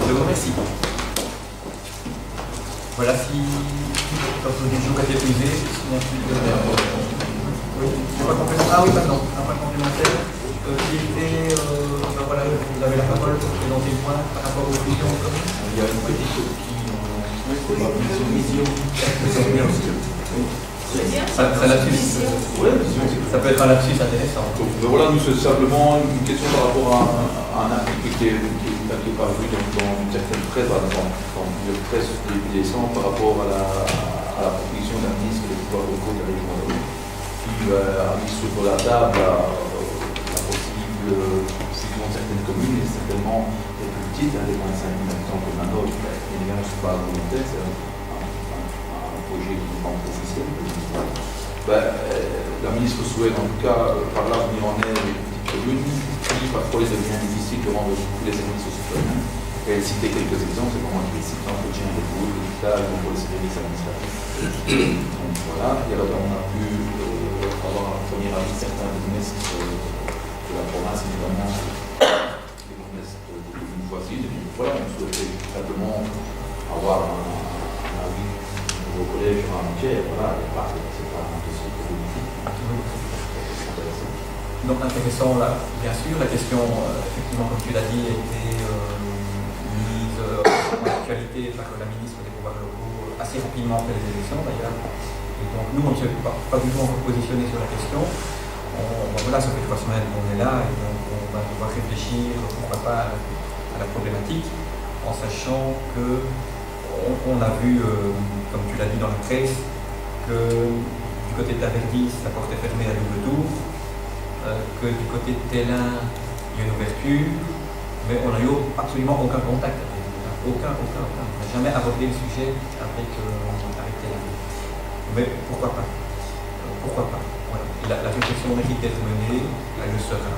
[SPEAKER 1] Je vous remercie. Voilà, si comme je vous dis, je vous ai épuisé, s'il n'y a plus de... Oui, je pas complémentaire. Ah oui, pardon, un point complémentaire. Qui était, voilà, vous avez la parole pour présenter le point par rapport aux visions.
[SPEAKER 4] Il y a une petite copie dans la vision.
[SPEAKER 1] Ça lapsus. Ça peut être un lapsus intéressant.
[SPEAKER 4] Donc, voilà, nous c'est simplement une question par rapport à un article qui est paru dans une certaine presse, dans une presse début décembre, par rapport à la proposition d'un ministre des pouvoirs locaux de la région Wallonie, qui a mis sur la table la possible fusion de certaines communes, et certainement les plus petites, des moins de 5 000 habitants comme un autre. Évidemment, ce n'est pas volontaire, c'est un projet qui n'est pas officiel. La ministre souhaite en tout cas par là venir en aide les petites communes qui parfois les devient difficile de rendre tous les services aux citoyens. Et elle citait quelques exemples, c'est comment elle cite l'entretien des routes, l'hôpital, pour les services administratifs. Donc voilà, et alors on a pu avoir un premier avis de certains bourgmestres de la province, évidemment, les bourgmestres d'une voisine. Et puis voilà, on souhaitait simplement avoir un avis de vos collèges en matière. Voilà, c'est pas un dossier politique.
[SPEAKER 1] Donc intéressant, là, bien sûr, la question, effectivement, comme tu l'as dit, a été mise en actualité par la ministre des pouvoirs locaux assez rapidement après les élections, d'ailleurs. Et donc nous, on ne s'est pas du tout encore positionné sur la question. Voilà, ça fait 3 semaines qu'on est là, et donc on va devoir réfléchir, pourquoi pas, à la problématique. en sachant que on a vu, comme tu l'as dit dans la presse, que du côté de Taverdis, la porte est fermée à double tour, que du côté de Télin, il y a une ouverture, mais on n'a eu absolument aucun contact avec eux. Aucun. On n'a jamais abordé le sujet avec Télin. Mais pourquoi pas? Voilà. La réflexion mérite d'être menée, elle le sera.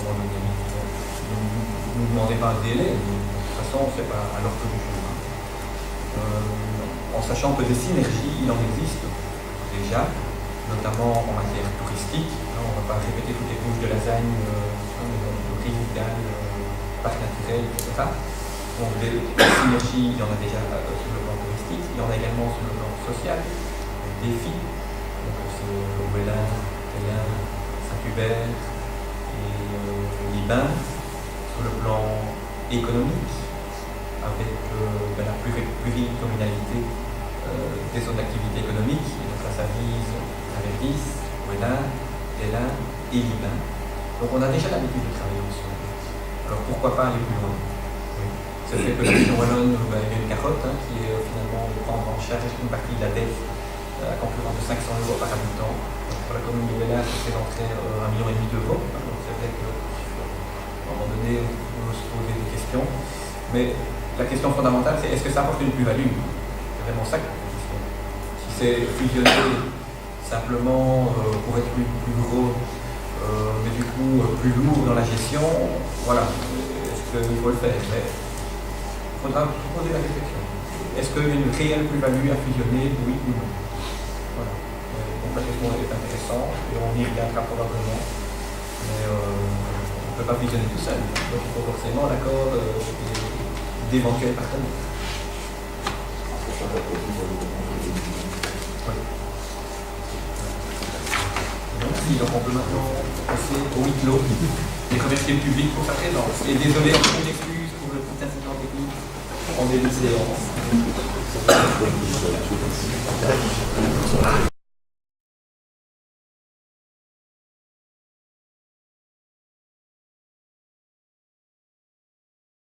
[SPEAKER 1] Ne nous demandez pas un délai, de toute façon, c'est pas à l'ordre du jour. En sachant que des synergies, il en existe déjà, notamment en matière touristique. On ne va pas répéter toutes les couches de lasagne, le Rivital, parc naturel, etc. Donc des synergies, il y en a déjà sur le plan touristique, il y en a également sur le plan social, des défis. Donc c'est Ouélin, Télin, Saint-Hubert et Libin. Sur le plan économique, avec la pluricommunalité des zones d'activité économique. Et donc là, ça vise Taverdis, Ouélin, Télin et Libin. Donc on a déjà l'habitude de travailler ensemble. Alors pourquoi pas aller plus loin? Ça fait que la région wallonne, il y a une carotte qui est finalement de prendre en charge une partie de la dette à concurrence de 500 € par habitant. Donc pour la commune de Ouélin, ça représenterait 1,5 million d'euros. Donc c'est vrai qu'à un moment donné, on peut se poser des questions. Mais la question fondamentale, c'est est-ce que ça apporte une plus-value? C'est vraiment ça que la question. Si c'est fusionner simplement pour être plus gros, mais du coup plus lourd dans la gestion, voilà, est-ce qu'il faut le faire? Mais il faudra se poser la réflexion. Est-ce qu'il y a une réelle plus-value à fusionner, oui ou non? Voilà. Donc la question est intéressante et on y reviendra probablement. Mais on ne peut pas fusionner tout seul. Donc il faut forcément l'accord d'éventuels partenaires. Oui. Merci. Donc on peut maintenant passer au huis clos et remercier le public pour sa présence. Et désolé, encore une excuse pour le petit incident technique en début de séance.